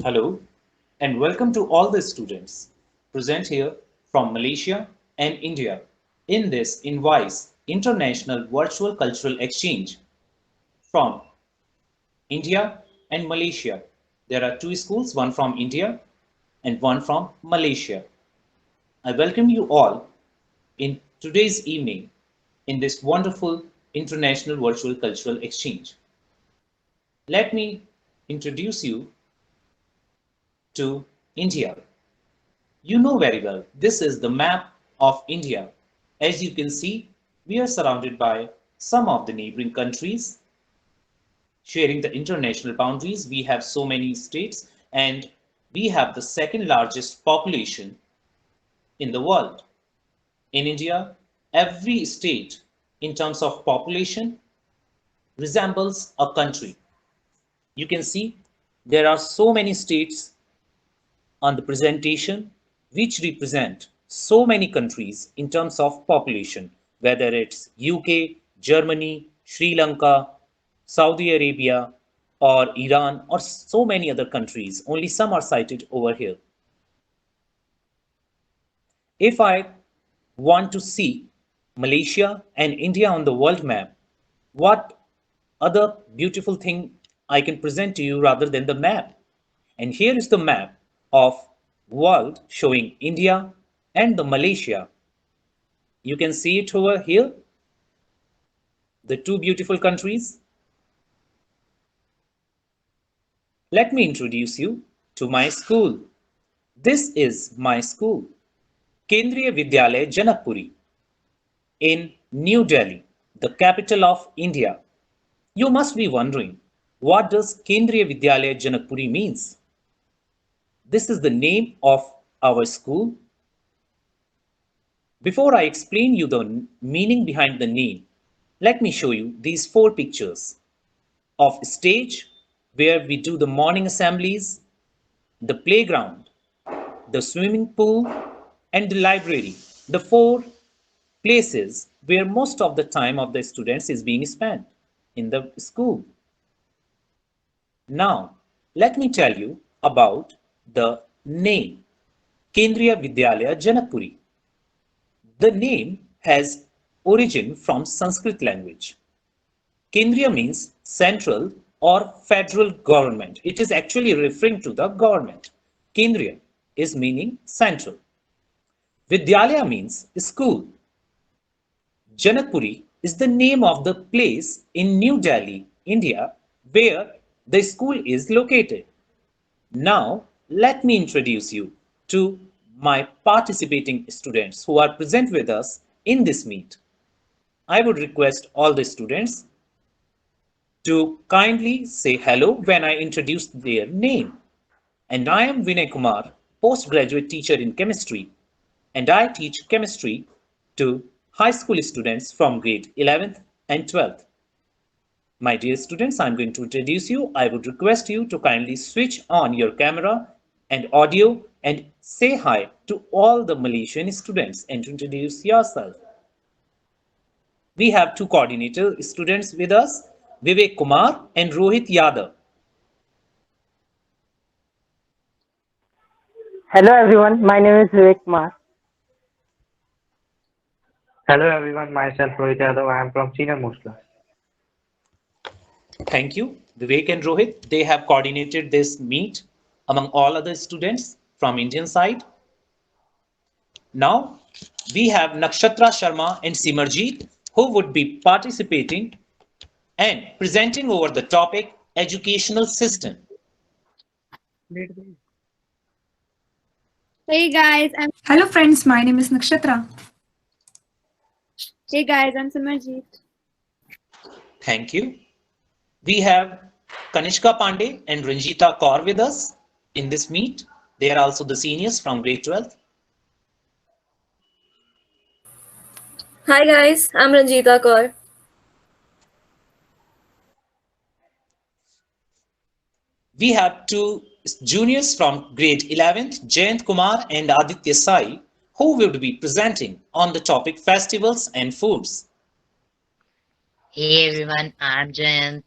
Hello, and welcome to all the students present here from Malaysia and India in this INVICE International Virtual Cultural Exchange from India and Malaysia. There are two schools, one from India and one from Malaysia. I welcome you all in today's evening in this wonderful International Virtual Cultural Exchange. Let me introduce you to India. You know very well, this is the map of India. As you can see, we are surrounded by some of the neighboring countries sharing the international boundaries. We have so many states and we have the second largest population in the world. In India, every state in terms of population resembles a country. You can see there are so many states on the presentation which represent so many countries in terms of population, whether it's UK, Germany, Sri Lanka, Saudi Arabia, or Iran, or so many other countries. Only some are cited over here. If I want to see Malaysia and India on the world map, what other beautiful thing I can present to you rather than the map? And here is the map of world showing India and the Malaysia. You can see it over here, the two beautiful countries. Let me introduce you to my school. This is my school, Kendriya Vidyalaya Janakpuri in New Delhi, the capital of India. You must be wondering, what does Kendriya Vidyalaya Janakpuri means? This is the name of our school. Before I explain you the meaning behind the name, let me show you these four pictures of stage where we do the morning assemblies, the playground, the swimming pool, and the library. The four places where most of the time of the students is being spent in the school. Now, let me tell you about the name Kendriya Vidyalaya Janakpuri. The name has origin from Sanskrit language. Kendriya means central or federal government. It is actually referring to the government. Kendriya is meaning central. Vidyalaya means school. Janakpuri is the name of the place in New Delhi, India, where the school is located. Now, let me introduce you to my participating students who are present with us in this meet. I would request all the students to kindly say hello when I introduce their name. And I am Vinay Kumar, postgraduate teacher in chemistry, and I teach chemistry to high school students from grade 11th and 12th. My dear students, I'm going to introduce you. I would request you to kindly switch on your camera and audio and say hi to all the Malaysian students and to introduce yourself. We have two coordinator students with us, Vivek Kumar and Rohit Yadav. Hello everyone, my name is Vivek Kumar. Hello everyone, myself Rohit Yadav. I am from senior most class. Thank you, Vivek and Rohit. They have coordinated this meet among all other students from Indian side. Now we have Nakshatra Sharma and Simarjeet who would be participating and presenting over the topic educational system. Hey guys, I'm Hello friends, my name is Nakshatra. Hey guys, I'm Simarjeet. Thank you. We have Kanishka Pandey and Ranjita Kaur with us in this meet. They are also the seniors from grade 12th. Hi guys, I'm Ranjita Kaur. We have two juniors from grade 11th, Jayant Kumar and Aditya Sai, who will be presenting on the topic festivals and foods. Hey everyone, I'm Jayant.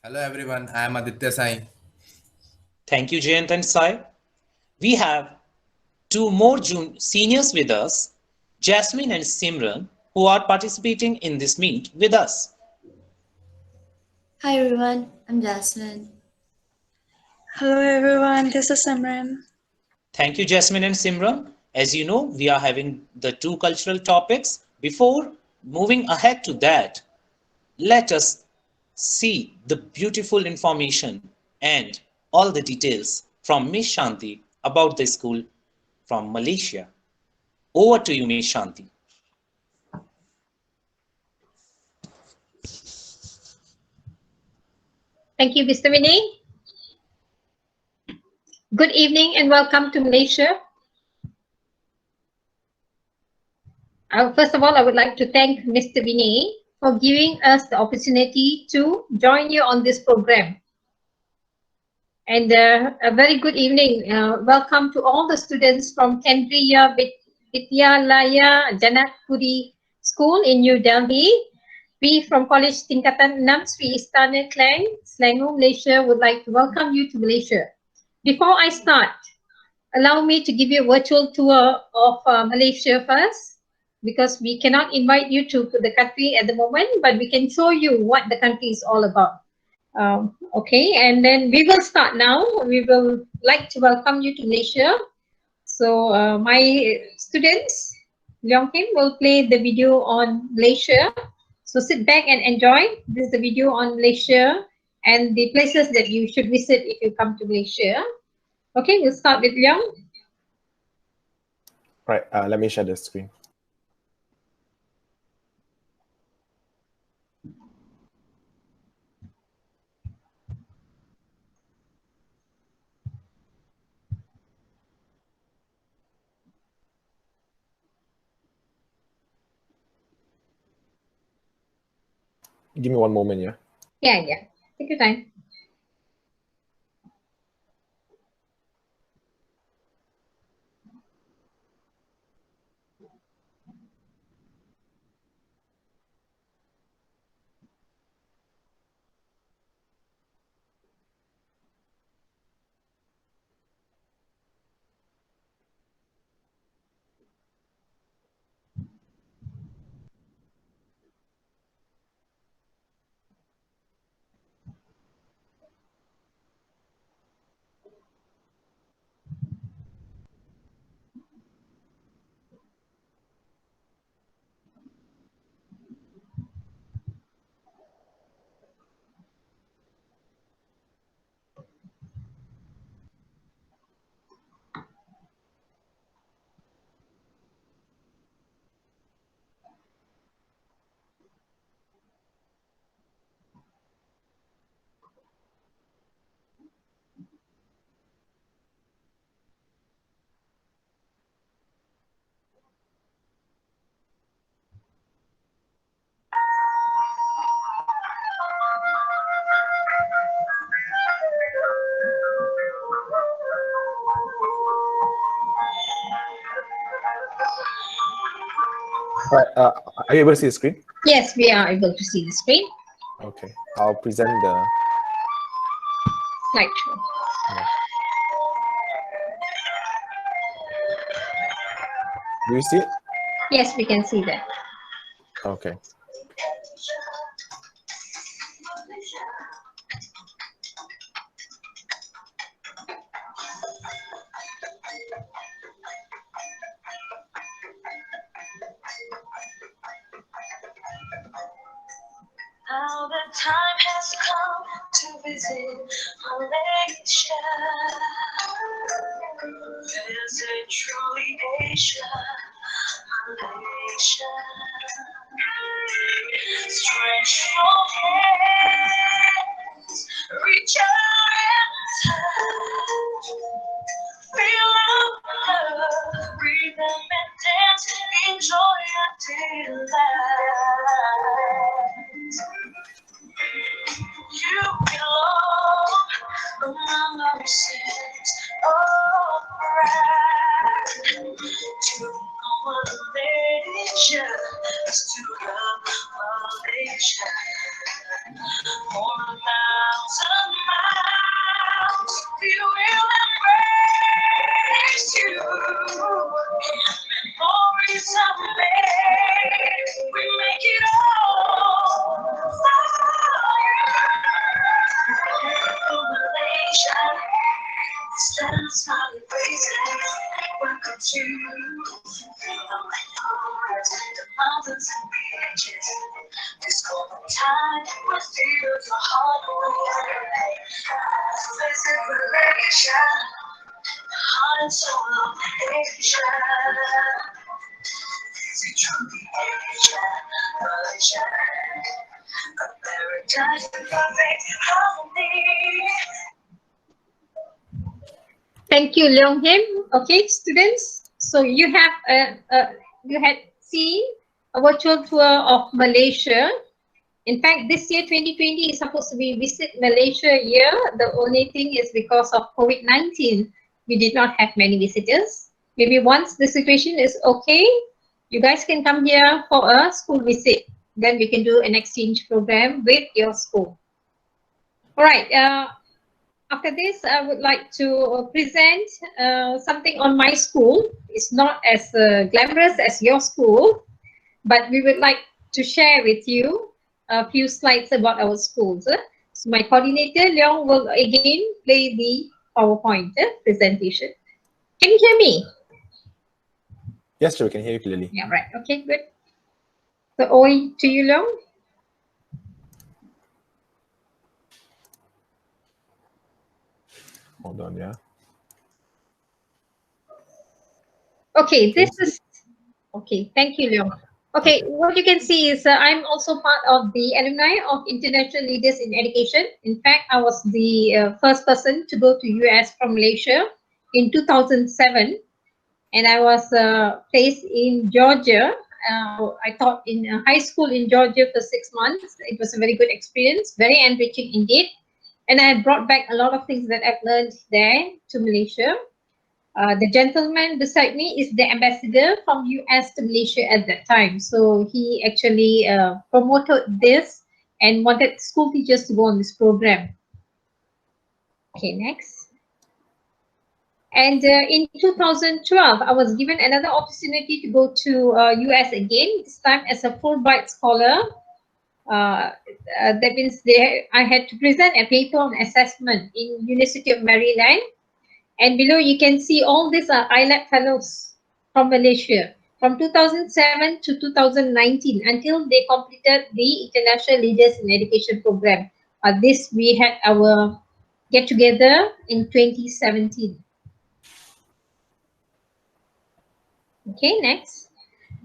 Hello everyone, I am Aditya Sai. Thank you, Jayant and Sai. We have two more seniors with us, Jasmine and Simran, who are participating in this meet with us. Hi everyone, I'm Jasmine. Hello everyone, this is Simran. Thank you, Jasmine and Simran. As you know, we are having the two cultural topics. Before moving ahead to that, let us see the beautiful information and all the details from Miss Shanti about the school from Malaysia. Over to you, Miss Shanti. Thank you, Mr. Vinay. Good evening and welcome to Malaysia. First of all, I would like to thank Mr. Vinay for giving us the opportunity to join you on this program. And a very good evening. Welcome to all the students from Kendriya Vidyalaya Janakpuri School in New Delhi. We from Kolej Tingkatan Enam, Istana, Klang, Selangor, Malaysia would like to welcome you to Malaysia. Before I start, allow me to give you a virtual tour of Malaysia first, because we cannot invite you to the country at the moment, but we can show you what the country is all about. Okay, and then we will start now. We will like to welcome you to Malaysia. So my students, Leong Kim, will play the video on Malaysia. So sit back and enjoy. This is the video on Malaysia and the places that you should visit if you come to Malaysia. Okay, we'll start with Leong. Right, let me share the screen. Give me one moment, yeah? Yeah. Take your time. Right, are you able to see the screen? Yes, we are able to see the screen. Okay, I'll present the Slideshow. Yeah. Do you see it? Yes, we can see that. Okay. Now the time has come to visit Malaysia. Visit truly Asia, Malaysia. Stretch your hands, reach out and touch. Feel love, breathe them and dance, enjoy your delight. You belong among our sins of pride. To know Malaysia is to love Malaysia. More now We will embrace you. Memories are made. We make it all for you. Malaysia, Istana smiling faces. Welcome to the mountains and beaches. This golden tide will fill your heart away. Visit Malaysia, the heart and soul of Asia. Visit truly Asia, Malaysia, a paradise in perfect harmony. Thank you, Leong Him. Okay, students. So you had seen a virtual tour of Malaysia. In fact, this year 2020 is supposed to be Visit Malaysia year. The only thing is because of COVID-19, we did not have many visitors. Maybe once the situation is okay, you guys can come here for a school visit. Then we can do an exchange program with your school. All right. After this, I would like to present something on my school. It's not as glamorous as your school, but we would like to share with you a few slides about our schools. So my coordinator, Leong, will again play the PowerPoint presentation. Can you hear me? Yes, sir, we can hear you clearly. Yeah, right. Okay, good. So, oi to you, Leong. Hold on, yeah. Okay, this is okay. Thank you, Leong. Okay, what you can see is I'm also part of the alumni of International Leaders in Education. In fact, I was the first person to go to US from Malaysia in 2007, and I was placed in Georgia. I taught in high school in Georgia for 6 months. It was a very good experience, very enriching indeed. And I brought back a lot of things that I've learned there to Malaysia. The gentleman beside me is the ambassador from US to Malaysia at that time. So he actually promoted this and wanted school teachers to go on this program. Okay, next. And in 2012, I was given another opportunity to go to US again, this time as a Fulbright scholar. That means I had to present a paper on assessment in University of Maryland. And below you can see all these are ILAB fellows from Malaysia from 2007 to 2019 until they completed the International Leaders in Education program. This we had our get together in 2017. Okay, next.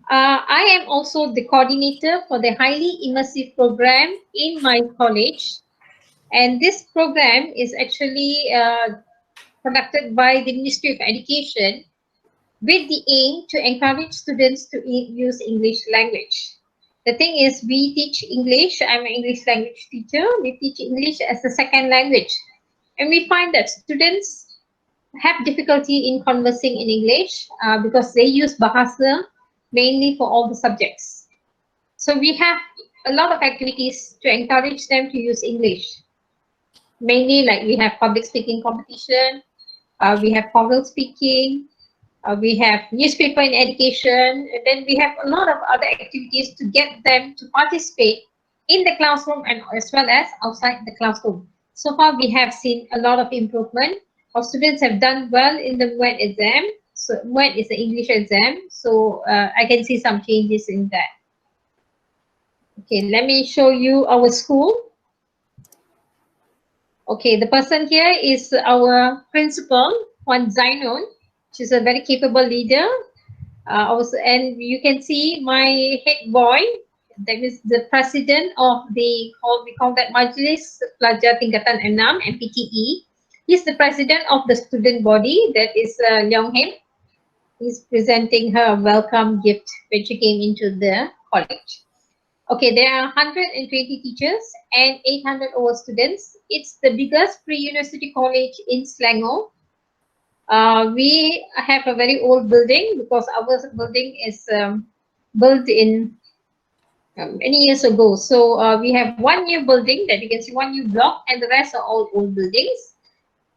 I am also the coordinator for the highly immersive program in my college. And this program is actually conducted by the Ministry of Education with the aim to encourage students to use English language. The thing is, we teach English. I'm an English language teacher. We teach English as a second language. And we find that students have difficulty in conversing in English because they use Bahasa mainly for all the subjects. So we have a lot of activities to encourage them to use English. Mainly like we have public speaking competition, we have oral speaking, we have newspaper in education, and then we have a lot of other activities to get them to participate in the classroom and as well as outside the classroom. So far, we have seen a lot of improvement. Our students have done well in the MUET exam. So MUET is the English exam. So I can see some changes in that. Okay, let me show you our school. Okay, the person here is our principal, Juan Zainon. She's a very capable leader. And you can see my head boy, that is the president of we call that Majlis Pelajar Tingkatan Enam, MPTE. He's the president of the student body, that is Leong Him. He's presenting her a welcome gift when she came into the college. Okay, there are 120 teachers and 800 over students. It's the biggest pre-university college in Selangor. We have a very old building because our building is built in many years ago. So we have one new building that you can see, one new block, and the rest are all old buildings.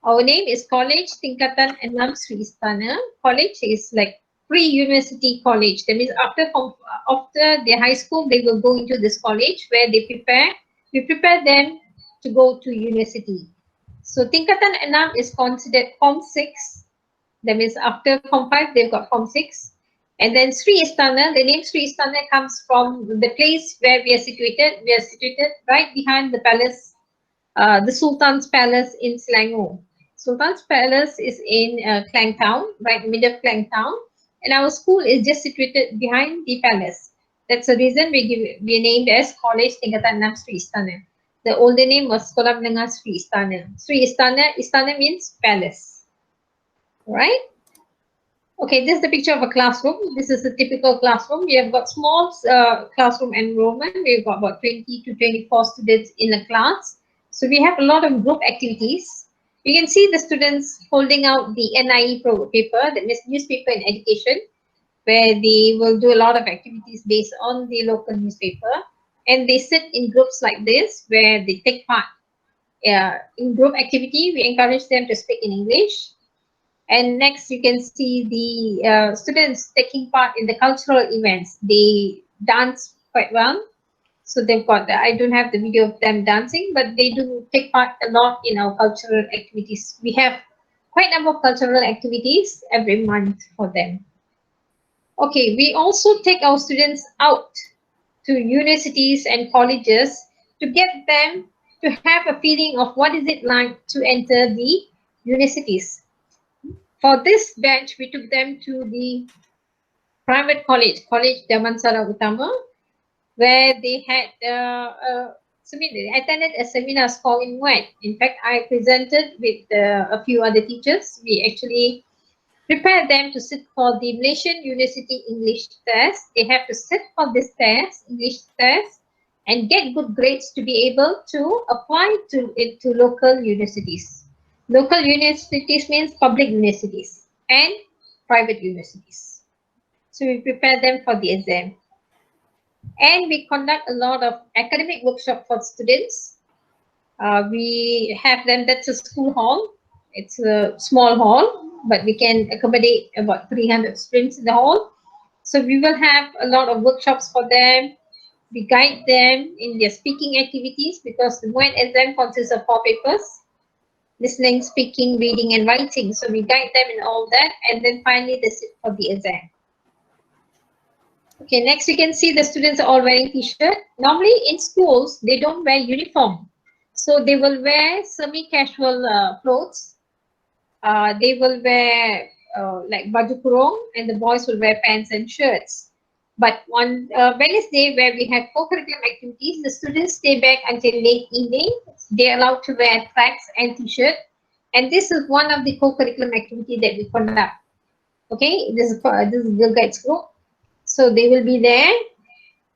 Our name is Kolej Tingkatan Enam Sri Istana. College is like pre-university college. That means after their high school, they will go into this college where we prepare them to go to university. So Tingkatan Enam is considered Form 6. That means after Form 5, they've got Form 6. And then Sri Istana, the name Sri Istana comes from the place where we are situated. We are situated right behind the palace, the Sultan's Palace in Selangor. Sultan's Palace is in Klang town, right in the middle of Klang town. And our school is just situated behind the palace. That's the reason we named as Kolej Tingkatan Enam Sri Istana. The older name was Sekolah Menengah Sri Istana. Sri Istana, Istana means palace. Right? Okay, this is the picture of a classroom. This is a typical classroom. We have got small classroom enrollment. We've got about 20 to 24 students in a class. So we have a lot of group activities. You can see the students holding out the NIE paper, that means newspaper in education, where they will do a lot of activities based on the local newspaper. And they sit in groups like this, where they take part in group activity. We encourage them to speak in English. And next, you can see the students taking part in the cultural events. They dance quite well. So they've got I don't have the video of them dancing, but they do take part a lot in our cultural activities. We have quite a number of cultural activities every month for them. Okay, we also take our students out to universities and colleges to get them to have a feeling of what is it like to enter the universities. For this batch, we took them to the private college, Kolej Damansara Utama, where they had attended a seminar called MUET. In fact, I presented with a few other teachers. We actually prepared them to sit for the Malaysian University English test. They have to sit for this test, English test, and get good grades to be able to apply to local universities. Local universities means public universities and private universities. So we prepare them for the exam. And we conduct a lot of academic workshop for students. We have them, that's a school hall. It's a small hall, but we can accommodate about 300 students in the hall. So we will have a lot of workshops for them. We guide them in their speaking activities because the MUET exam consists of 4 papers: listening, speaking, reading, and writing. So we guide them in all that, and then finally they sit for the exam. Okay, next you can see the students are all wearing t-shirt. Normally in schools, they don't wear uniform. So they will wear semi-casual clothes. They will wear like baju kurung, and the boys will wear pants and shirts. But on Wednesday, where we have co-curriculum activities, the students stay back until late evening. They're allowed to wear tracks and t-shirt. And this is one of the co-curriculum activity that we conduct. Okay, this is Girl Guides group. So they will be there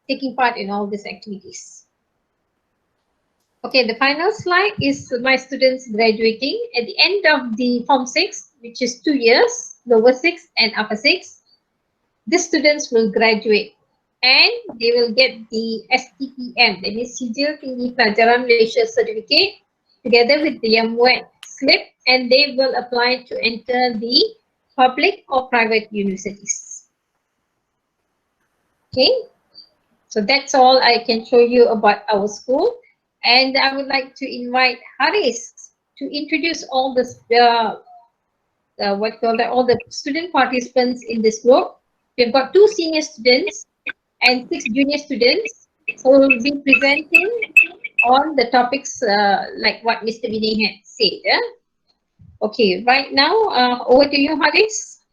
taking part in all these activities. Okay, the final slide is my students graduating. At the end of the Form 6, which is 2 years, lower 6 and upper 6, the students will graduate and they will get the STPM, that is Sijil Tinggi Pelajaran Malaysia certificate, together with the MUET slip, and they will apply to enter the public or private universities. Okay, so that's all I can show you about our school, and I would like to invite Haris to introduce all the all the student participants in this group. We've got 2 senior students and 6 junior students who will be presenting on the topics like what Mr. Vinay had said. Okay, right now, over to you, Haris.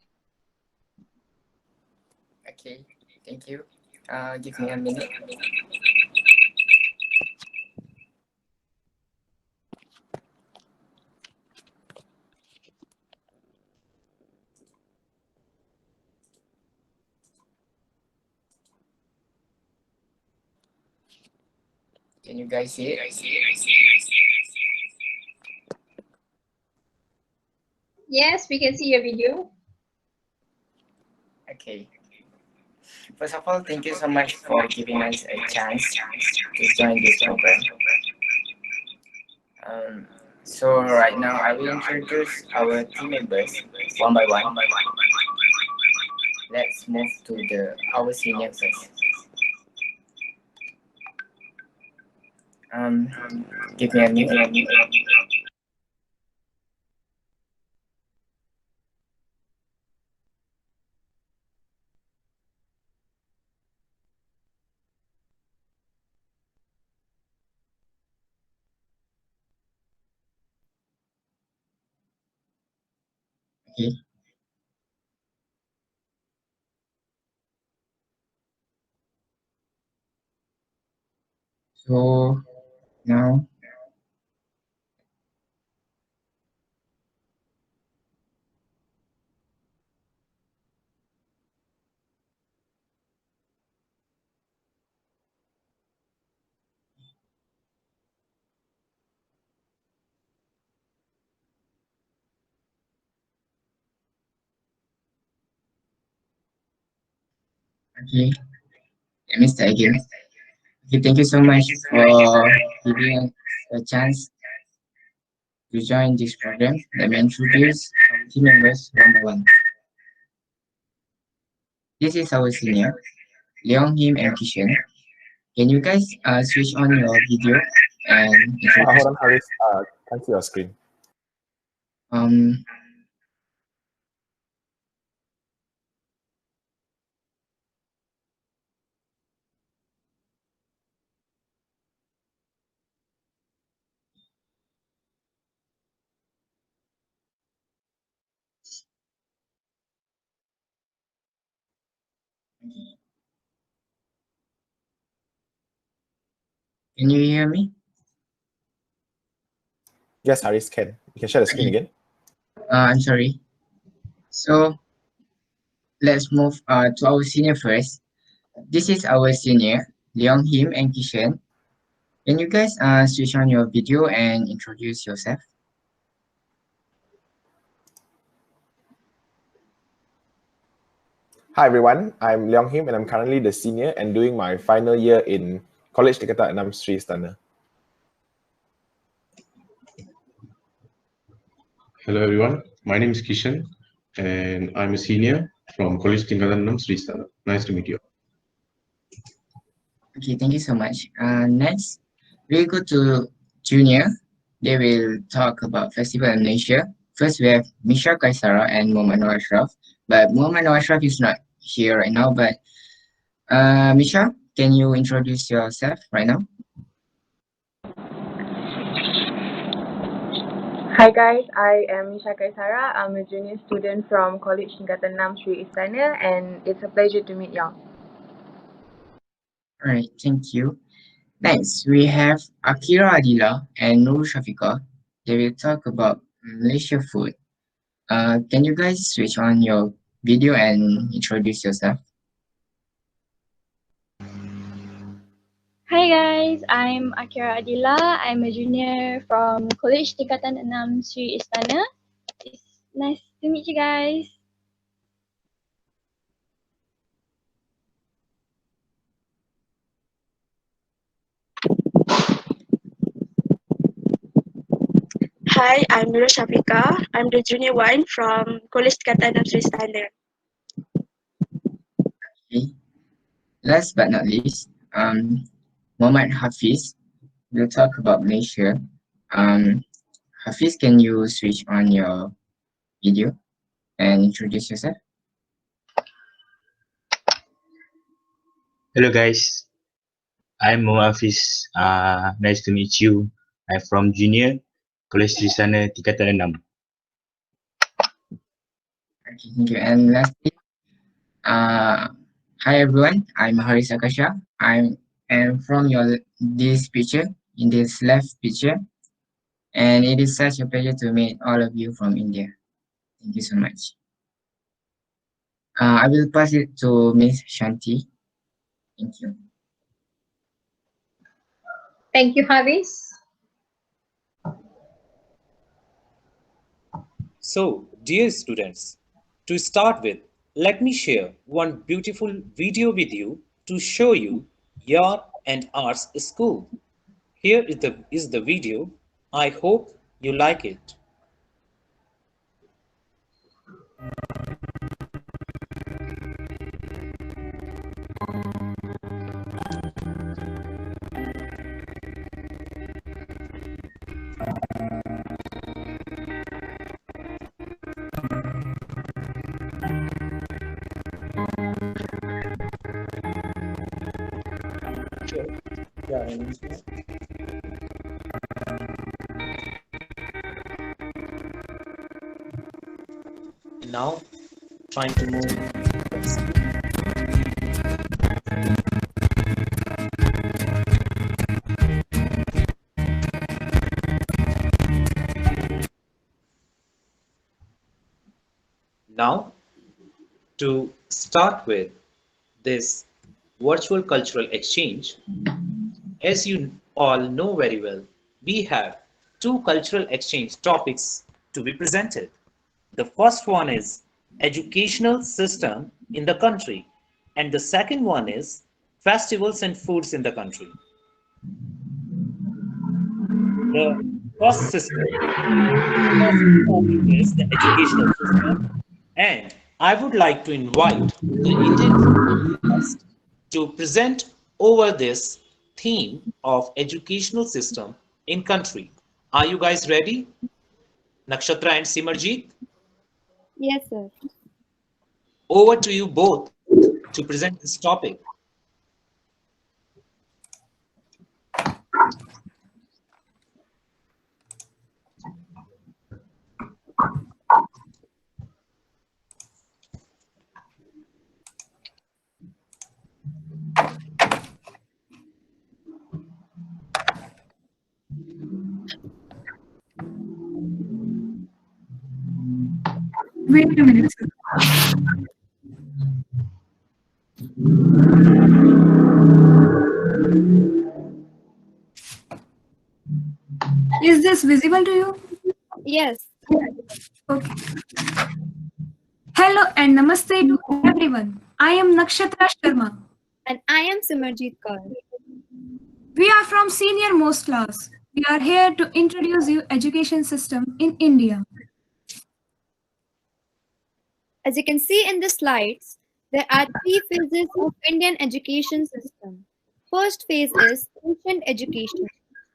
Okay, thank you. Give me a minute. Can you guys see it? Yes, we can see your video. Okay. First of all, thank you so much for giving us a chance to join this program. So right now I will introduce our team members one by one. Let's move to our senior first. Um, give me a minute. Okay. So now okay, let me start again. Okay, thank you so much for giving a chance to join this program. Let me introduce our team members one by one. This is our senior, Leong, Him, and Kishan. Can you guys switch on your video and introduce? Hold on, Haris. Can't see your screen. Um, can you hear me? Yes, Haris can. You can share the screen again. I'm sorry. So let's move to our senior first. This is our senior, Leong, Him, and Kishan. Can you guys switch on your video and introduce yourself? Hi everyone, I'm Leong Him and I'm currently the senior and doing my final year in Kolej Tingkatan Enam Sri Istana. Hello everyone, my name is Kishan and I'm a senior from Kolej Tingkatan Enam Sri Istana. Nice to meet you. Okay, thank you so much. Next, we'll go to junior. They will talk about Festival in Malaysia. First, we have Misha Kaisara and Muhammad Noor Ashraf. But Muhammad Noor Ashraf is not here right now. But Misha, can you introduce yourself right now? Hi guys, I am Nisha Kaisara. I'm a junior student from College Tingkatan Enam Sri Istana and it's a pleasure to meet y'all. Alright, thank you. Next, we have Akira Adila and Nur Shafika. They will talk about Malaysia food. Can you guys switch on your video and introduce yourself? Hi guys, I'm Akira Adila. I'm a junior from College Tingkatan Enam Sri Istana. It's nice to meet you guys. Hi, I'm Nur Shafika. I'm the junior one from Kolej Tingkatan Sri Istana. Okay. Last but not least, Muhammad Hafiz will talk about Malaysia. Hafiz, can you switch on your video and introduce yourself? Hello guys, I'm Hafiz. Nice to meet you. I'm from Junior Kolej Istana Tingkatan Enam. Okay, thank you. And lastly, hi everyone. I'm Haris Akasha. I'm from this picture, in this left picture, and it is such a pleasure to meet all of you from India. Thank you so much. I will pass it to Miss Shanti. Thank you. Thank you, Haris. So, dear students, to start with, let me share one beautiful video with you to show you your and ours school. Here is the video. I hope You like it? Sure. Yeah, now trying to move. Now, to start with this virtual cultural exchange, as you all know very well, we have two cultural exchange topics to be presented. The first one is educational system in the country, and the second one is festivals and foods in the country. The first system, first topic is the educational system, and I would like to invite the Indian guest to present over this theme of educational system in country. Are you guys ready? Nakshatra and Simarjeet, Yes, sir. over to you both to present this topic. Wait a minute. Is this visible to you? Yes. Okay. Hello and namaste to everyone. I am Nakshatra Sharma. And I am Simarjeet Kaur. We are from senior most class. We are here to introduce you education system in India. As you can see in the slides, there are three phases of Indian education system. First phase is ancient education.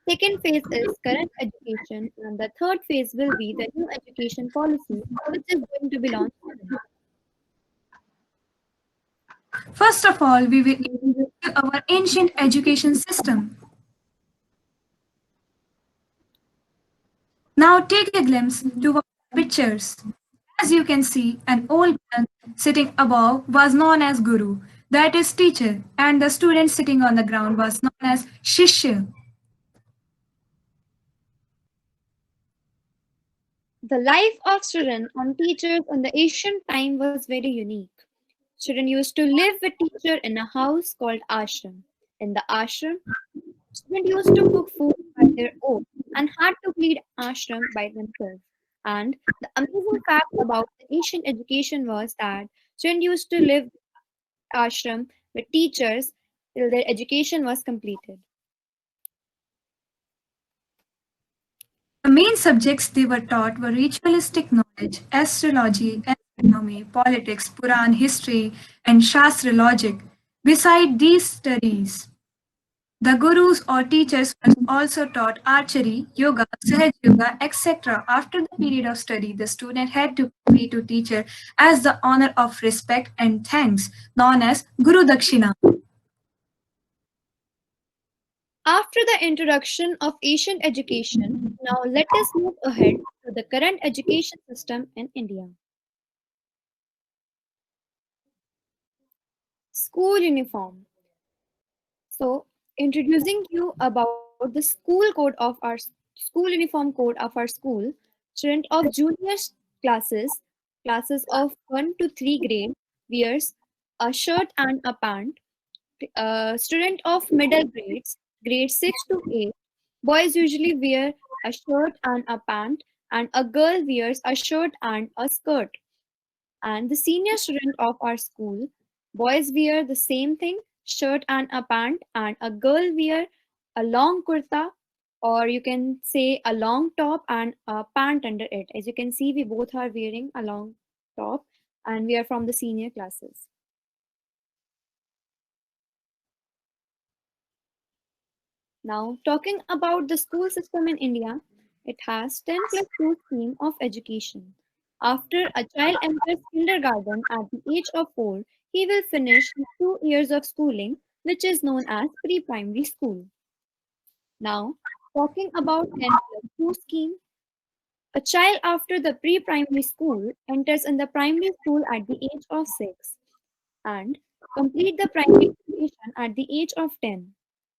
Second phase is current education, and the third phase will be the new education policy, which is going to be launched soon. First of all, we will introduce our ancient education system. Now take a glimpse to our pictures. As you can see, an old man sitting above was known as Guru, that is teacher, and the student sitting on the ground was known as Shishya. The life of students and teachers in the ancient time was very unique. Students used to live with teacher in a house called ashram. In the ashram, students used to cook food by their own and had to clean ashram by themselves. And the amazing fact about the ancient education was that students used to live ashram with teachers till their education was completed. The main subjects they were taught were ritualistic knowledge, astrology, astronomy, politics, Puran, history, and Shastra logic. Beside these studies, the gurus or teachers were also taught archery, yoga, Sahaj yoga, etc. After the period of study, the student had to pay to teacher as the honor of respect and thanks, known as Guru Dakshina. After the introduction of Asian education, now let us move ahead to the current education system in India. School uniform. So, introducing you about the school uniform code of our school. Student of junior classes of 1 to 3 grade wears a shirt and a pant. Student of middle grades, grade 6 to 8, boys usually wear a shirt and a pant, and a girl wears a shirt and a skirt. And the senior student of our school, boys wear the same thing, shirt and a pant, and a girl wear a long kurta or you can say a long top and a pant under it. As you can see, we both are wearing a long top and we are from the senior classes. Now, talking about the school system in India, it has 10 plus 2 scheme of education. After a child enters kindergarten at the age of 4, he will finish his 2 years of schooling, which is known as pre-primary school. Now, talking about 10 plus 2 scheme, a child after the pre-primary school enters in the primary school at the age of 6 and complete the primary education at the age of 10.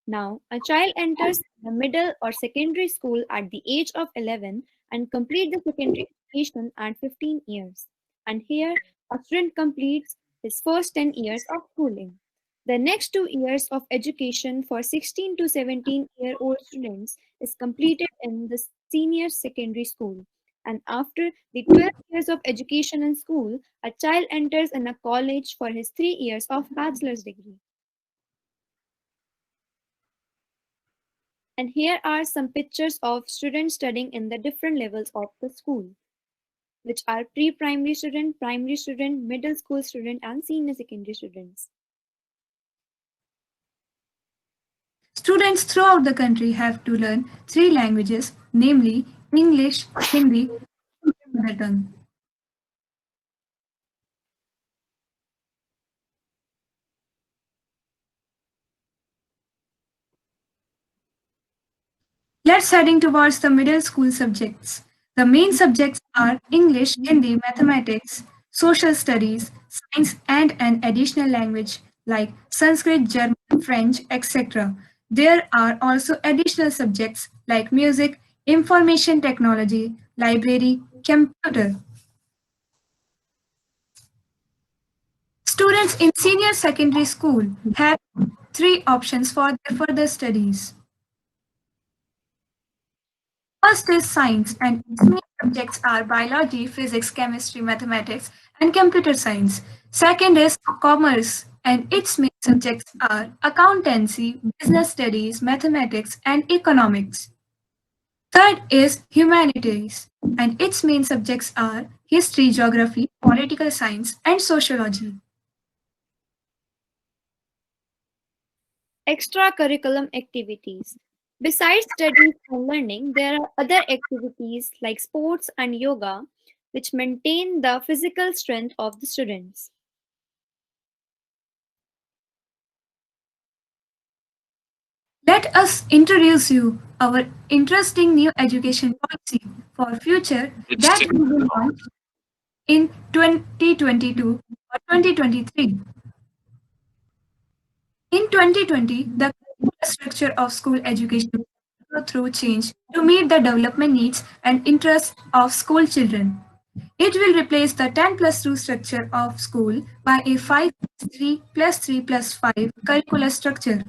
Now, a child enters the middle or secondary school at the age of 11 and complete the secondary education at 15 years. And here, a student completes his first 10 years of schooling. The next 2 years of education for 16 to 17-year-old students is completed in the senior secondary school. And after the 12 years of education in school, a child enters in a college for his 3 years of bachelor's degree. And here are some pictures of students studying in the different levels of the school, which are pre-primary student, primary student, middle school student, and senior secondary students. Students throughout the country have to learn 3 languages, namely English, Hindi, and mother tongue. Let's heading towards the middle school subjects. The main subjects are English, Hindi, mathematics, social studies, science, and an additional language like Sanskrit, German, French, etc. There are also additional subjects like music, information technology, library, computer. Students in senior secondary school have 3 options for their further studies. First is science, and its main subjects are biology, physics, chemistry, mathematics, and computer science. Second is commerce, and its main subjects are accountancy, business studies, mathematics, and economics. Third is humanities, and its main subjects are history, geography, political science, and sociology. Extracurriculum activities. Besides studies and learning, there are other activities like sports and yoga, which maintain the physical strength of the students. Let us introduce you our interesting new education policy for future that will be launched in 2022 or 2023. In 2020, the structure of school education will go through change to meet the development needs and interests of school children. It will replace the 10 plus 2 structure of school by a 5 plus 3 plus 3 plus 5 curricular structure.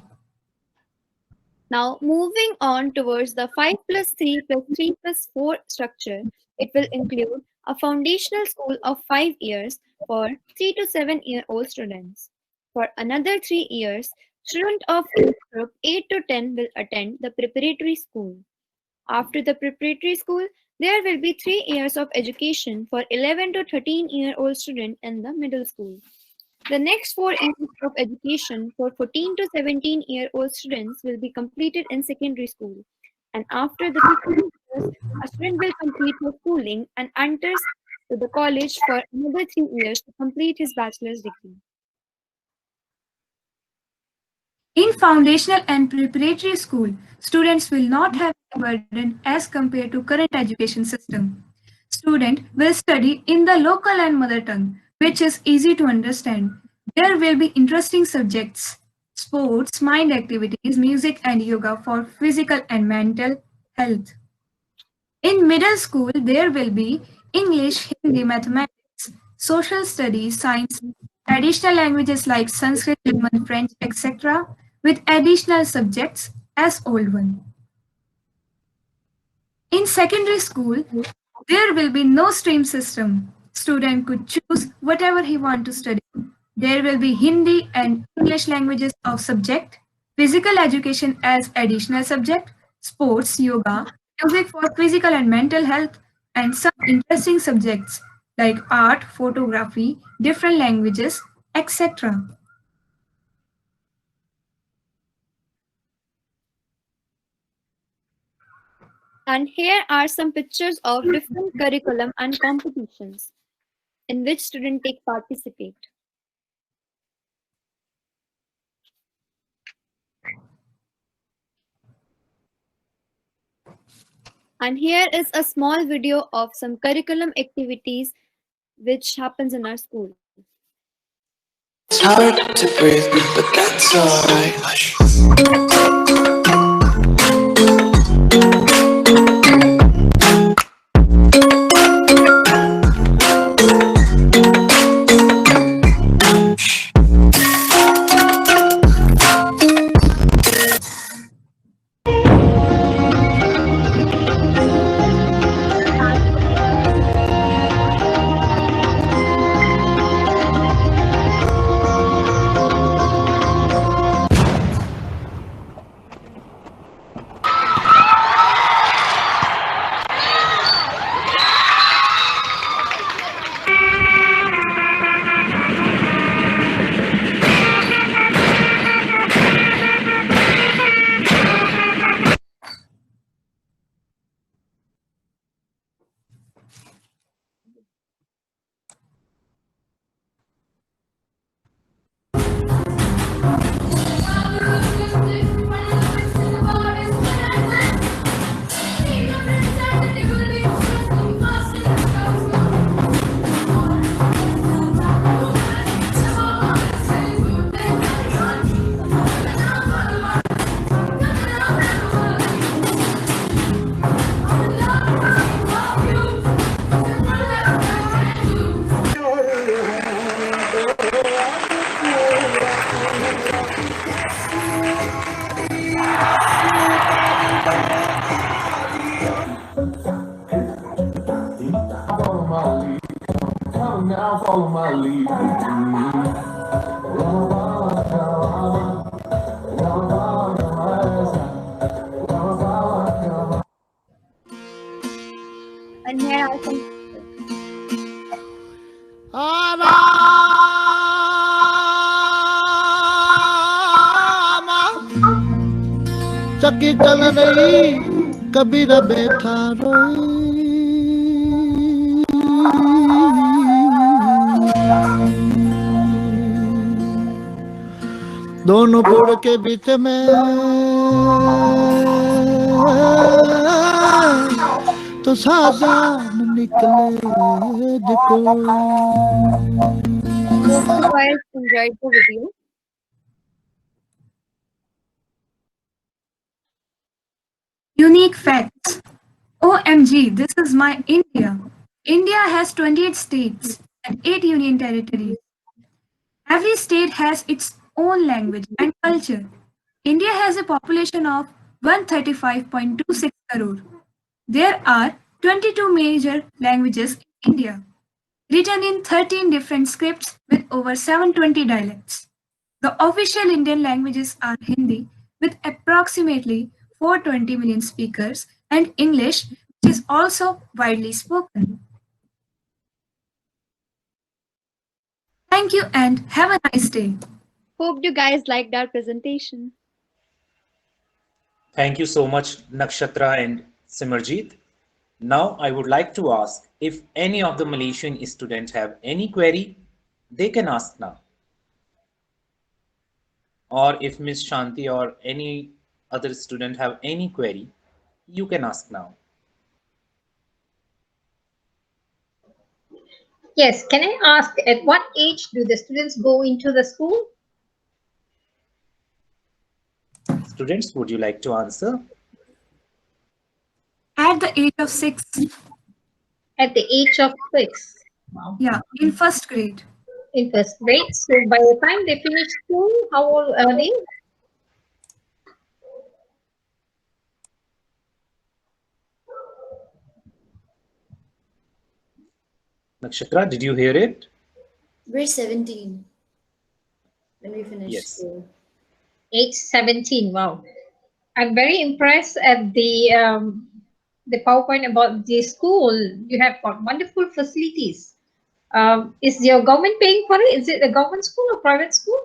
Now, moving on towards the 5 plus 3 plus 3 plus 4 structure, it will include a foundational school of 5 years for 3 to 7-year-old students. For another 3 years, students of age group 8 to 10 will attend the preparatory school. After the preparatory school, there will be 3 years of education for 11 to 13-year-old students in the middle school. The next 4 years of education for 14 to 17-year-old students will be completed in secondary school. And after the 15 years, a student will complete his schooling and enters to the college for another 3 years to complete his bachelor's degree. In foundational and preparatory school, students will not have a burden as compared to current education system. Student will study in the local and mother tongue, which is easy to understand. There will be interesting subjects, sports, mind activities, music and yoga for physical and mental health. In middle school, there will be English, Hindi, mathematics, social studies, science, additional languages like Sanskrit, German, French, etc., with additional subjects as old one. In secondary school, there will be no stream system. Student could choose whatever he want to study. There will be Hindi and English languages of subject, physical education as additional subject, sports, yoga, music for physical and mental health, and some interesting subjects like art, photography, different languages, etc. And here are some pictures of different curriculum and competitions in which students take participate. And here is a small video of some curriculum activities which happens in our school. It's hard to breathe, but that's alright. Hush. Follow my lead. And here are some चक्की चल रही कभी न बैठा दोनों पुर के बीच में तो साजान निकले देखो Hope you guys enjoyed the video. Unique facts. OMG, this is my India. India has 28 states and 8 union territories. Every state has its own language and culture. India has a population of 135.26 crore. There are 22 major languages in India, written in 13 different scripts with over 720 dialects. The official Indian languages are Hindi, with approximately 420 million speakers, and English, which is also widely spoken. Thank you and have a nice day. Hope you guys liked our presentation. Thank you so much, Nakshatra and Simarjeet. Now I would like to ask if any of the Malaysian students have any query, they can ask now. Or if Ms. Shanti or any other student have any query, you can ask now. Yes, can I ask at what age do the students go into the school? Students, would you like to answer? At the age of 6. At the age of 6. Wow. Yeah, in first grade. In first grade. So by the time they finish school, how old are they? Nakshatra, did you hear it? We're 17 when we finish Yes. school. Age 17, wow. I'm very impressed at the PowerPoint about the school. You have got wonderful facilities. Is your government paying for it? Is it a government school or private school?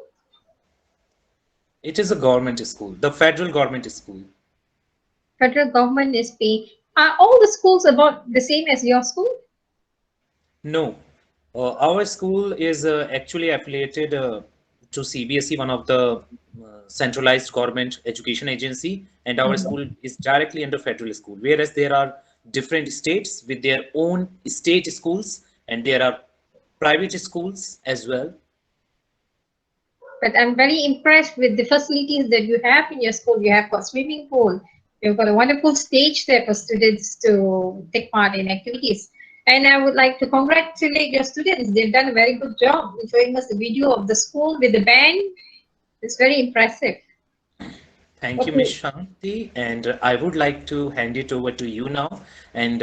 It is a government school, the federal government school. Federal government is paying. Are all the schools about the same as your school? No, our school is actually affiliated to CBSE, one of the centralized government education agency, and our school is directly under federal school. Whereas there are different states with their own state schools, and there are private schools as well. But I'm very impressed with the facilities that you have in your school. You have got swimming pool. You've got a wonderful stage there for students to take part in activities. And I would like to congratulate your students. They've done a very good job in showing us the video of the school with the band. It's very impressive. Thank you, Ms. Shanti. And I would like to hand it over to you now. And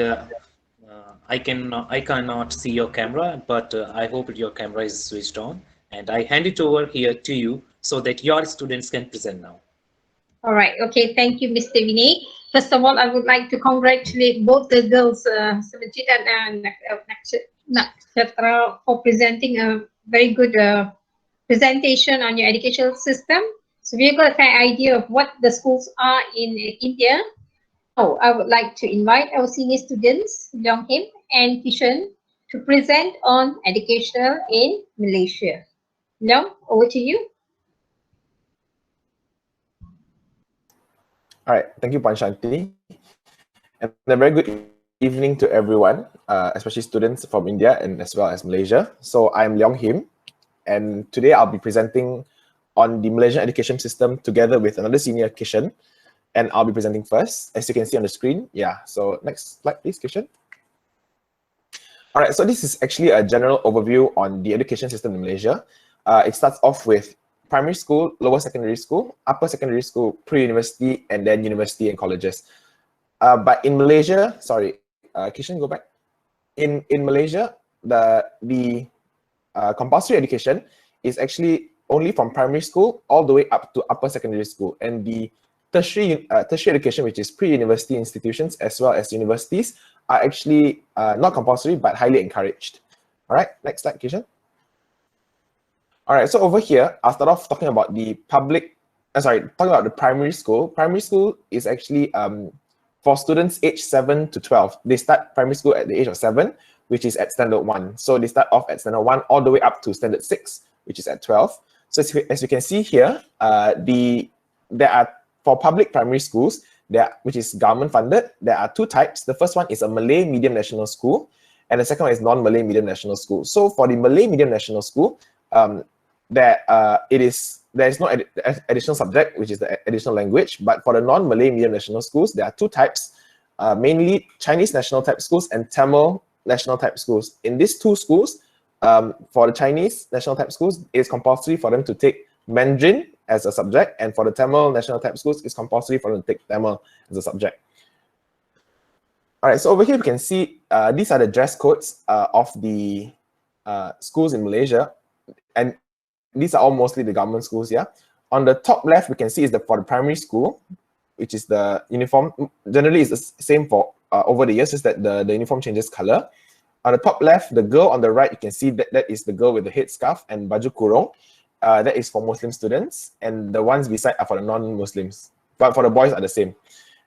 I cannot see your camera, but I hope your camera is switched on. And I hand it over here to you so that your students can present now. All right. Okay. Thank you, Mr. Vinay. First of all, I would like to congratulate both the girls, Samachita and Nakshatra, for presenting a very good presentation on your educational system. So we've got a fair idea of what the schools are in India. Now, I would like to invite our senior students, Leong Him and Kishan, to present on education in Malaysia. Leong, over to you. All right, thank you, Shanti. And a very good evening to everyone, especially students from India and as well as Malaysia. So I'm Leong Him, and today I'll be presenting on the Malaysian education system together with another senior, Kishan, and I'll be presenting first, as you can see on the screen. Yeah, so next slide, please, Kishan. All right, so this is actually a general overview on the education system in Malaysia. It starts off with primary school, lower secondary school, upper secondary school, pre-university, and then university and colleges. But in Malaysia, sorry, Kishan, go back. In Malaysia, the compulsory education is actually only from primary school all the way up to upper secondary school, and the tertiary education, which is pre-university institutions as well as universities, are actually not compulsory but highly encouraged. All right, next slide, Kishan. All right, so over here, I'll start off talking about the talking about the primary school. Primary school is actually for students aged 7 to 12. They start primary school at the age of 7, which is at standard 1. So they start off at standard 1 all the way up to standard 6, which is at 12. So as you can see here, there are, for public primary schools, which is government funded, there are two types. The first one is a Malay medium national school, and the second one is non-Malay medium national school. So for the Malay medium national school, there is no additional subject, which is the additional language. But for the non-Malay medium national schools, there are two types, mainly Chinese national type schools and Tamil national type schools. In these two schools, for the Chinese national type schools, it's compulsory for them to take Mandarin as a subject, and for the Tamil national type schools, it's compulsory for them to take Tamil as a subject. All right, so over here we can see these are the dress codes of the schools in Malaysia, and these are all mostly the government schools. Yeah, on the top left we can see is for the primary school, which is the uniform. Generally, it's the same for over the years, just that the uniform changes color. On the top left, the girl on the right, you can see that is the girl with the headscarf and baju kurung. That is for Muslim students, and the ones beside are for the non-Muslims. But for the boys are the same.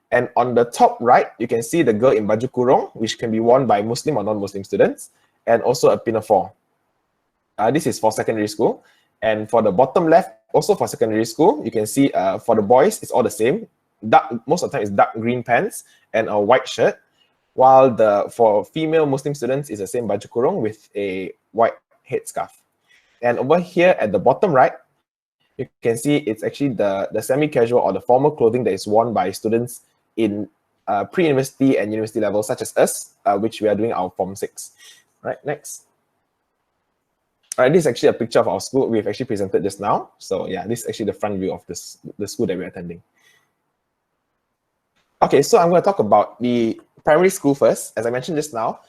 And on the top right, you can see the girl in baju kurung, which can be worn by Muslim or non-Muslim students, and also a pinafore. This is for secondary school. And for the bottom left, also for secondary school, you can see for the boys, it's all the same. Most of the time, it's dark green pants and a white shirt, while for female Muslim students, it's the same baju kurung with a white headscarf. And over here at the bottom right, you can see it's actually the semi-casual or the formal clothing that is worn by students in pre-university and university levels, such as us, which we are doing our Form 6. Right, next. All right, this is actually a picture of our school we've actually presented just now. So yeah, this is actually the front view of the school that we're attending. Okay, so I'm going to talk about the primary school first. As I mentioned just now,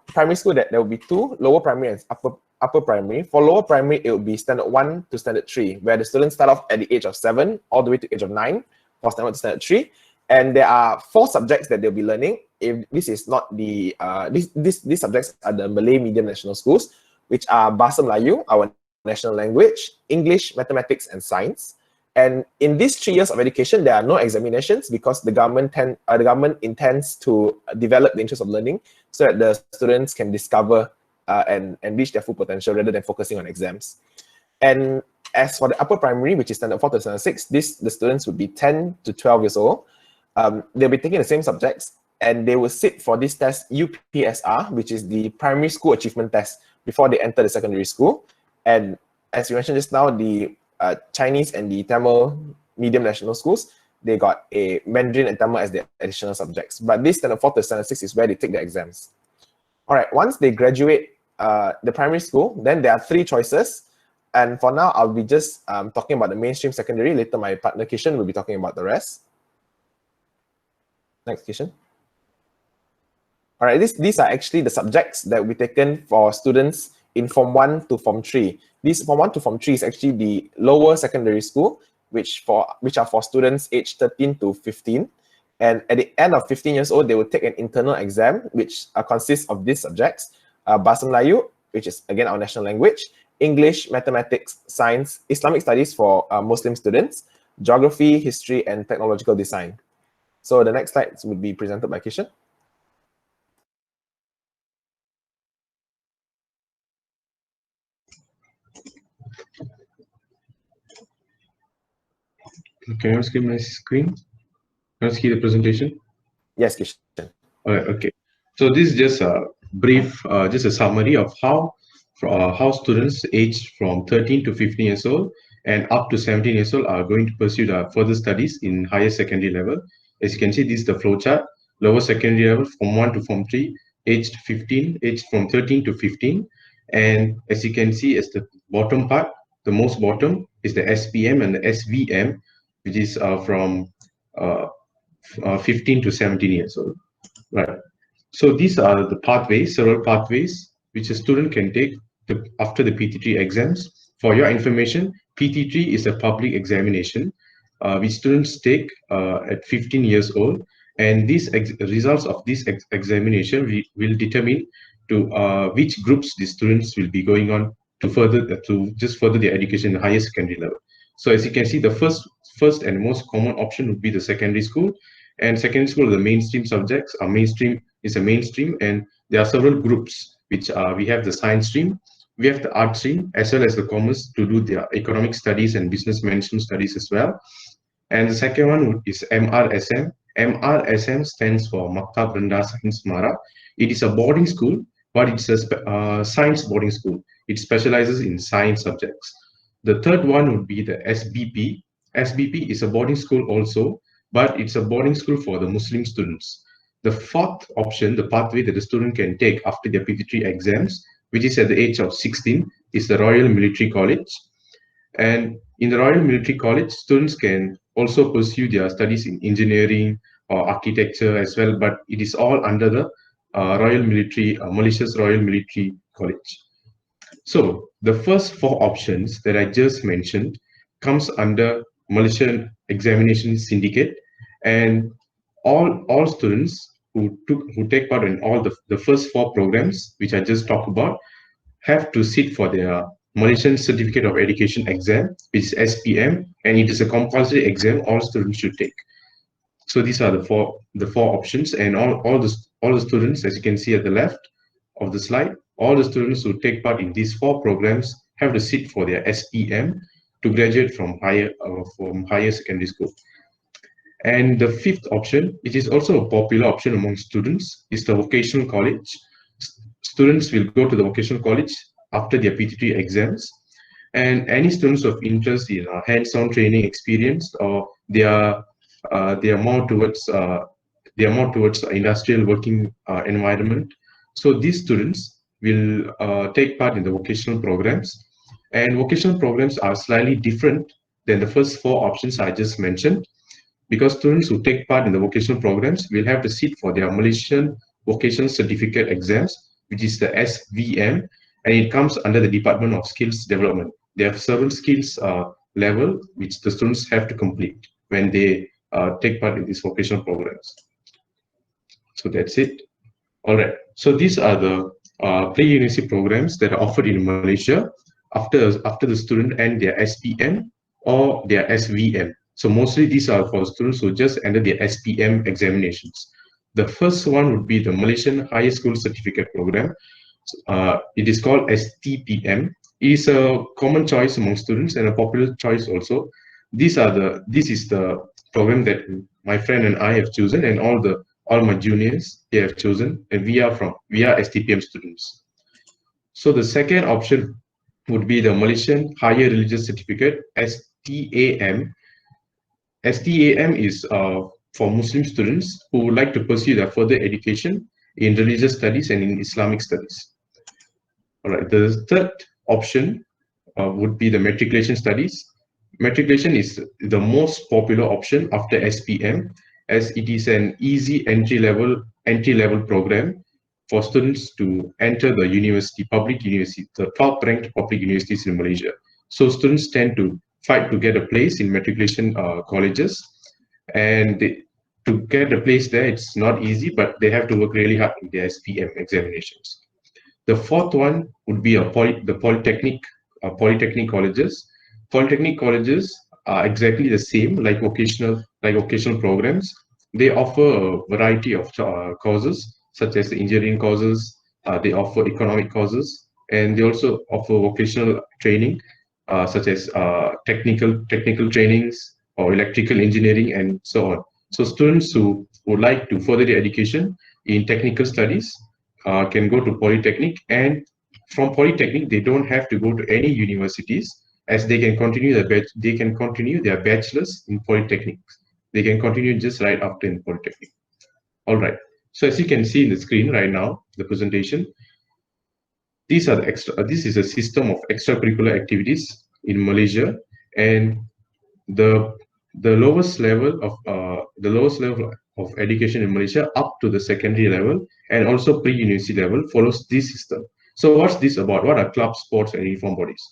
primary school, there will be two, lower primary and upper primary. For lower primary, it will be standard 1 to standard 3, where the students start off at the age of 7 all the way to age of 9. for standard 1 to standard 3. And there are 4 subjects that they'll be learning. If this is not the these subjects are the Malay medium national schools, which are Bahasa Melayu, our national language, English, mathematics, and science. And in these 3 years of education, there are no examinations because the government intends to develop the interest of learning so that the students can discover and reach their full potential rather than focusing on exams. And as for the upper primary, which is standard 4 to standard 6, the students would be 10 to 12 years old. They'll be taking the same subjects, and they will sit for this test UPSR, which is the primary school achievement test, before they enter the secondary school. And as you mentioned just now, the Chinese and the Tamil medium national schools, they got a Mandarin and Tamil as their additional subjects. But this standard 4 to standard 6 is where they take the exams. All right, once they graduate the primary school, then there are 3 choices. And for now, I'll be just talking about the mainstream secondary. Later, my partner Kishan will be talking about the rest. Next, Kishan. All right, these are actually the subjects that will be taken for students in Form 1 to Form 3. This Form 1 to Form 3 is actually the lower secondary school, which are for students aged 13 to 15. And at the end of 15 years old, they will take an internal exam, which consists of these subjects: Bahasa Melayu, which is again our national language, English, mathematics, science, Islamic studies for Muslim students, geography, history, and technological design. So the next slides would be presented by Kishan. Can I see my screen? Can I see the presentation? Yes, Kishan. All right, okay. So this is just a brief, just a summary of how students aged from 13 to 15 years old and up to 17 years old are going to pursue the further studies in higher secondary level. As you can see, this is the flow chart. Lower secondary level, Form 1 to Form 3, aged from 13 to 15. And as you can see, as the bottom part, the most bottom is the SPM and the SVM, which is from 15 to 17 years old. Right. So these are the pathways, several pathways, which a student can take after the PT3 exams. For your information, PT3 is a public examination which students take at 15 years old, and these results of this examination will determine to which groups the students will be going on to further their education in higher secondary level. So as you can see, the first and most common option would be the secondary school. And secondary school, the mainstream subjects are mainstream, and there are several groups which we have the science stream, we have the art stream, as well as the commerce to do their economic studies and business management studies as well. And the second one is MRSM. MRSM stands for Maktab Rendah Sains Mara. It is a boarding school, but it's a science boarding school. It specializes in science subjects. The third one would be the SBP. SBP is a boarding school also, but it's a boarding school for the Muslim students. The fourth option, the pathway that the student can take after their PT3 exams, which is at the age of 16, is the Royal Military College. And in the Royal Military College, students can also pursue their studies in engineering or architecture as well, but it is all under the Malaysia's Royal Military College. So the first 4 options that I just mentioned comes under Malaysian Examination Syndicate, and all students who take part in all the first 4 programs which I just talked about have to sit for their Malaysian Certificate of Education exam, which is SPM, and it is a compulsory exam all students should take. So these are the four options, and all the students, as you can see at the left of the slide, all the students who take part in these 4 programs have to sit for their SPM to graduate from higher secondary school. And the 5th option, which is also a popular option among students, is the vocational college. Students will go to the vocational college after their PT3 exams, and any students of interest in hands-on training experience, or they are more towards industrial working environment. So these students will take part in the vocational programs, and vocational programs are slightly different than the first 4 options I just mentioned, because students who take part in the vocational programs will have to sit for their Malaysian Vocational Certificate exams, which is the SVM, and it comes under the Department of Skills Development. There are several skills level which the students have to complete when they take part in these vocational programs. So that's it. All right. So these are the pre-university programs that are offered in Malaysia after the student end their SPM or their SVM. So mostly these are for students who just ended their SPM examinations. The first one would be the Malaysian Higher School Certificate Program. It is called STPM. It is a common choice among students and a popular choice also. This is the program that my friend and I have chosen, and all my juniors they have chosen, and we are STPM students. So the second option would be the Malaysian Higher Religious Certificate, STAM. STAM is for Muslim students who would like to pursue their further education in religious studies and in Islamic studies. All right, the third option would be the matriculation studies. Matriculation is the most popular option after SPM, as it is an easy entry level program for students to enter the university, public university, the top ranked public universities in Malaysia. So students tend to fight to get a place in matriculation colleges, and to get a place there, it's not easy, but they have to work really hard in their SPM examinations. The fourth one would be the polytechnic colleges. Polytechnic colleges are exactly the same like vocational programs. They offer a variety of courses such as the engineering courses. They offer economic courses, and they also offer vocational training such as technical trainings or electrical engineering and so on. So students who would like to further their education in technical studies can go to Polytechnic, and from Polytechnic they don't have to go to any universities, as they can continue their bachelor's in Polytechnic. They can continue just right after in Polytechnic. All right. So as you can see in the screen right now, the presentation, these are the this is a system of extracurricular activities in Malaysia, and the lowest level of education in Malaysia up to the secondary level and also pre-university level follows this system. So what's this about? What are clubs, sports, and uniform bodies?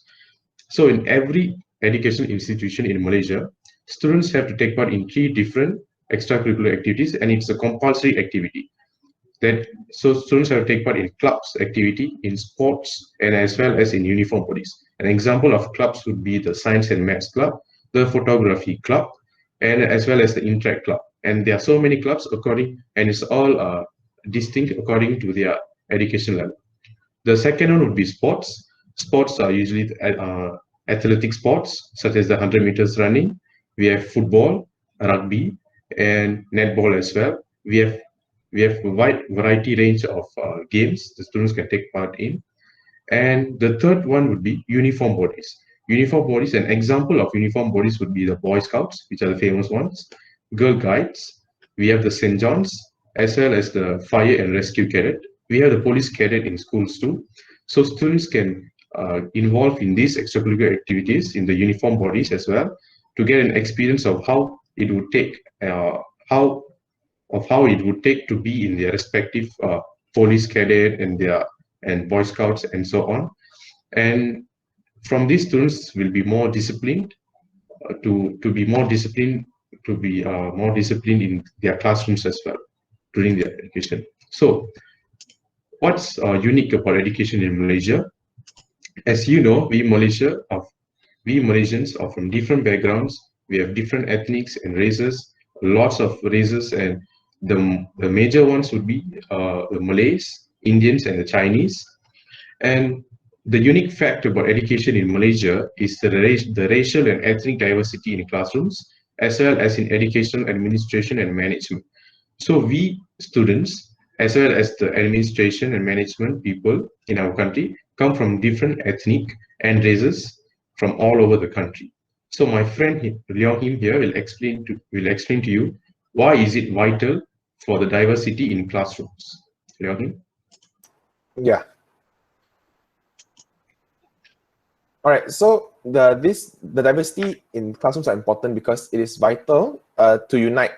So in every education institution in Malaysia, students have to take part in 3 different extracurricular activities, and it's a compulsory activity. So students have to take part in clubs activity, in sports, and as well as in uniform bodies. An example of clubs would be the Science and Maths Club, the Photography Club, and as well as the Interact Club. And there are so many clubs and it's all distinct according to their education level. The second one would be sports. Sports are usually athletic sports, such as the 100 meters running. We have football, rugby, and netball as well. We have a wide variety range of games the students can take part in. And the third one would be uniform bodies. Uniform bodies, an example of uniform bodies would be the Boy Scouts, which are the famous ones, Girl Guides, we have the St. John's, as well as the Fire and Rescue Cadet. We have the Police Cadet in schools too. So students can involve in these extracurricular activities in the uniform bodies as well, to get an experience of how it would take to be in their respective police cadet and Boy Scouts and so on. And from these, students will be more disciplined to be more disciplined in their classrooms as well during their education. So what's unique about education in Malaysia? As you know, we Malaysians are from different backgrounds. We have different ethnics and races, lots of races, and the major ones would be the Malays, Indians, and the Chinese. And the unique fact about education in Malaysia is the racial and ethnic diversity in classrooms, as well as in educational administration and management. So we students, as well as the administration and management people in our country, come from different ethnic and races from all over the country. So my friend Leong Him here will explain to you why is it vital for the diversity in classrooms. Leong Him? Yeah. All right, so the diversity in classrooms are important because it is vital to unite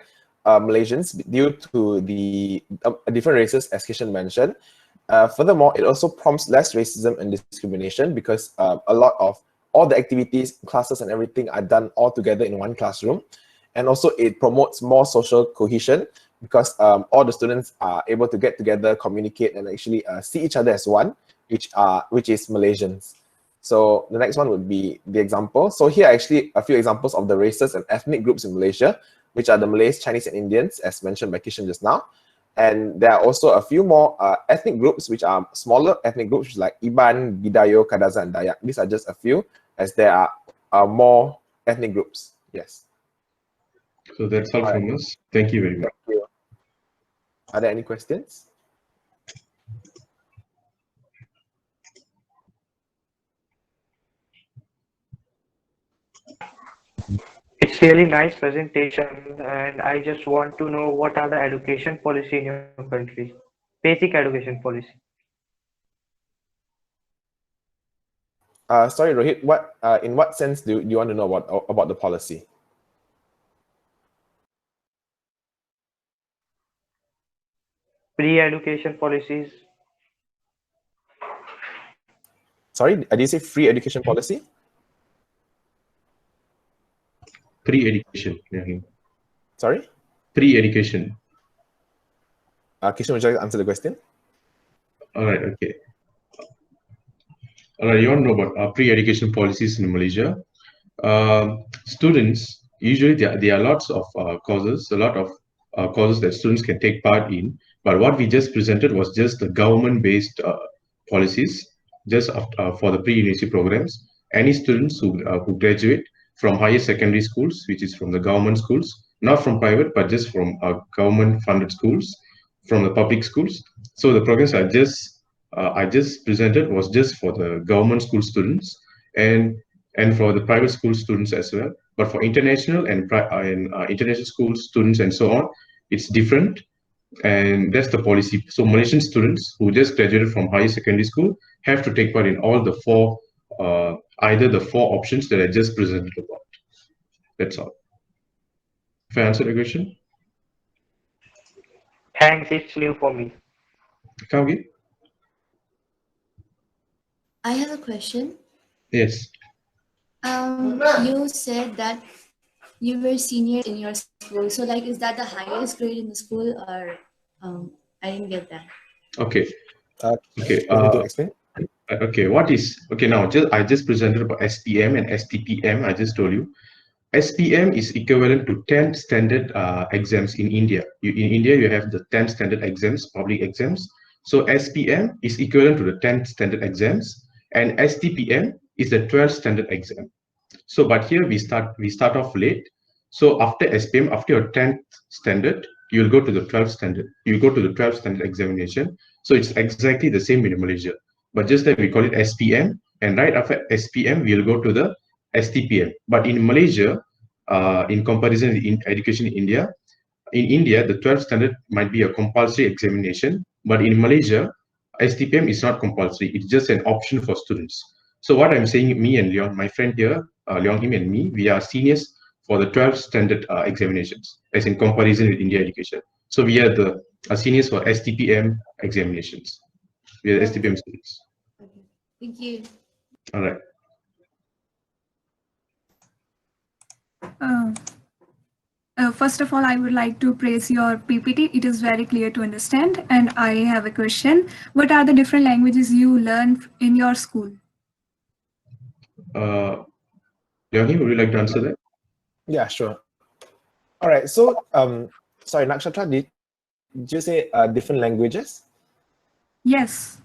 Malaysians due to the different races, as Kishan mentioned. Furthermore, it also prompts less racism and discrimination because a lot of all the activities, classes, and everything are done all together in one classroom. and also it promotes more social cohesion because all the students are able to get together, communicate, and actually see each other as one, which is Malaysians. So the next one would be the example. So here are actually a few examples of the races and ethnic groups in Malaysia, which are the Malays, Chinese, and Indians, as mentioned by Kishan just now. And there are also a few more ethnic groups, which are smaller ethnic groups like Iban, Bidayo, Kadaza, and Dayak. These are just a few, as there are more ethnic groups. Yes. So that's all from us. Thank you very much. Thank you. Are there any questions? It's really nice presentation, and I just want to know what are the education policy in your country, basic education policy. Sorry, Rohit. What in what sense do you want to know about the policy? Pre-education policies. Sorry, did you say free education policy? Pre-education. Yeah. Sorry? Pre-education. Kishan, would you like to answer the question? All right, okay. All right, you want to know about pre-education policies in Malaysia? Students, usually there are lots of courses, a lot of courses that students can take part in. But what we just presented was just the government-based policies, just for the pre-university programs. Any students who graduate from higher secondary schools, which is from the government schools, not from private, but just from government-funded schools, from the public schools. So the programs I just presented was just for the government school students and for the private school students as well. But for international and international school students and so on, it's different. And that's the policy. So Malaysian students who just graduated from higher secondary school have to take part in all the four, either the four options that I just presented about. That's all. If I answered the question? Thanks, it's new for me. Come again? I have a question. Yes. You said that you were senior in your school. So, like, is that the highest grade in the school, or I didn't get that. Okay. Okay. Can you explain? Okay. What is okay now? I just presented about SPM and STPM. I just told you. SPM is equivalent to 10 standard exams in India. In India, you have the 10 standard exams, public exams. So SPM is equivalent to the 10 standard exams, and STPM is the 12 standard exam. So, but here we start off late. So after SPM, after your 10th standard, you'll go to the 12th standard. You go to the 12th standard examination. So it's exactly the same in Malaysia, but just that we call it SPM, and right after SPM, we'll go to the STPM. But in Malaysia, in comparison in education in India, the 12th standard might be a compulsory examination, but in Malaysia, STPM is not compulsory. It's just an option for students. So what I'm saying, me and Leon, my friend here, Leon, him and me, we are seniors for the 12th standard examinations, as in comparison with India education. So we are the seniors for STPM examinations. We are STPM students. Thank you. All right. First of all, I would like to praise your PPT. It is very clear to understand. And I have a question. What are the different languages you learn in your school? Leonie, would you like to answer that? Yeah, sure. All right. So, sorry, Nakshatra, did you say different languages? Yes.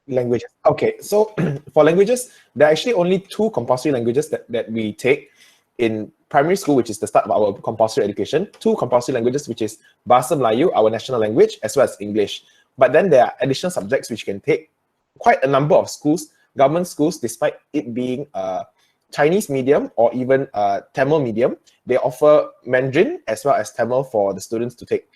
Languages. Okay. So, for languages, there are actually only two compulsory languages that we take in primary school, which is the start of our compulsory education. Two compulsory languages, which is Bahasa Melayu, our national language, as well as English. But then there are additional subjects which can take. Quite a number of schools, government schools, despite it being Chinese medium or even Tamil medium, they offer Mandarin as well as Tamil for the students to take.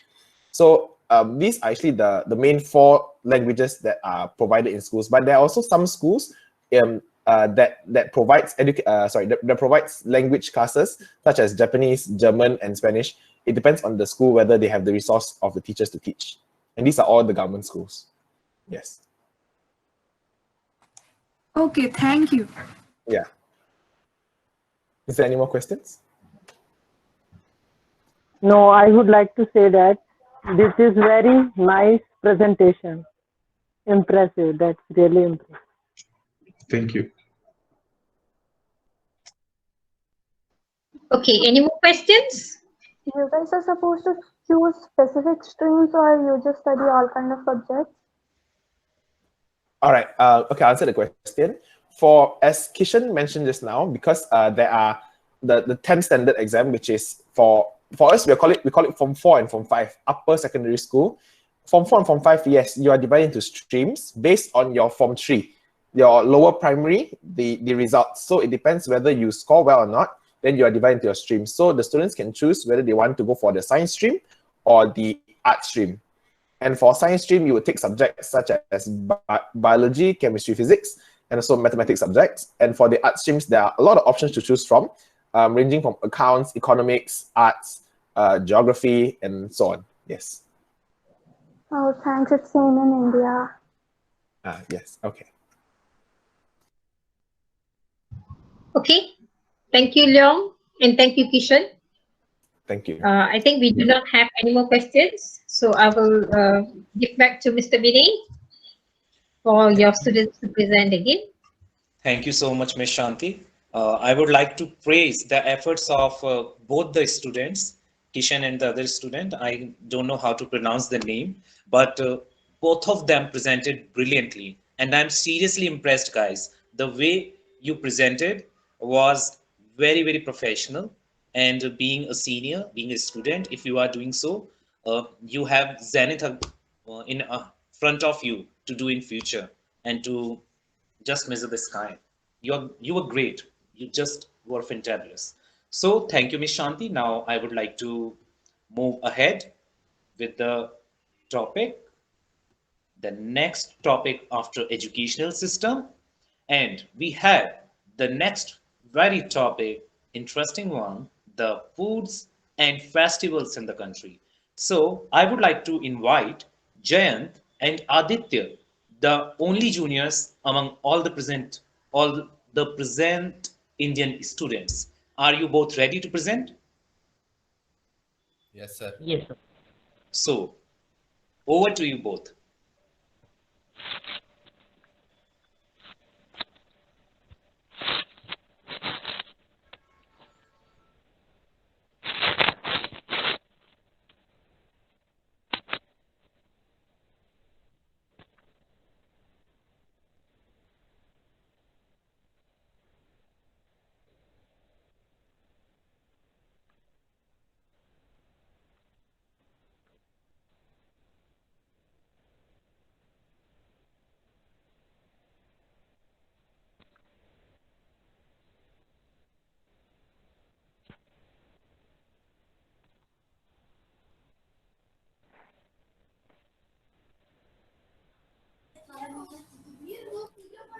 So these are actually the main four languages that are provided in schools. But there are also some schools that provides that provides language classes such as Japanese, German, and Spanish. It depends on the school whether they have the resource of the teachers to teach. And these are all the government schools. Yes. Okay, thank you. Yeah. Is there any more questions? No, I would like to say that this is very nice presentation. Impressive. That's really impressive. Thank you. Okay, any more questions? You guys are supposed to choose specific streams or you just study all kind of subjects? All right. Okay, I'll answer the question. For as Kishan mentioned just now, because there are the 10 standard exam, which is for us we call it Form 4 and Form 5 upper secondary school. Form 4 and Form 5, yes, you are divided into streams based on your Form 3, your lower primary, the results. So it depends whether you score well or not. Then you are divided into your streams. So the students can choose whether they want to go for the science stream or the art stream. And for science stream, you would take subjects such as biology, chemistry, physics, and also mathematics subjects. And for the art streams, there are a lot of options to choose from, ranging from accounts, economics, arts, geography, and so on. Yes. Oh, thanks. It's same in India. Yes. Okay. Okay, thank you, Leong, and thank you, Kishan. Thank you. I think we do not have any more questions, so I will give back to Mr. Vinay for your students to present again. Thank you so much, Ms. Shanti. I would like to praise the efforts of both the students, Kishan and the other student. I don't know how to pronounce the name, but both of them presented brilliantly. And I'm seriously impressed, guys. The way you presented was very, very professional. And being a senior, being a student, if you are doing so, you have zenith in front of you to do in future and to just measure the sky. You were great. You just were fantabulous. So thank you, Ms. Shanti. Now I would like to move ahead with the topic, the next topic after educational system. And we have the next very topic, interesting one, the foods and festivals in the country. So I would like to invite Jayant and Aditya, the only juniors among all the present Indian students. Are you both ready to present? Yes, sir. Yes, sir. So over to you both.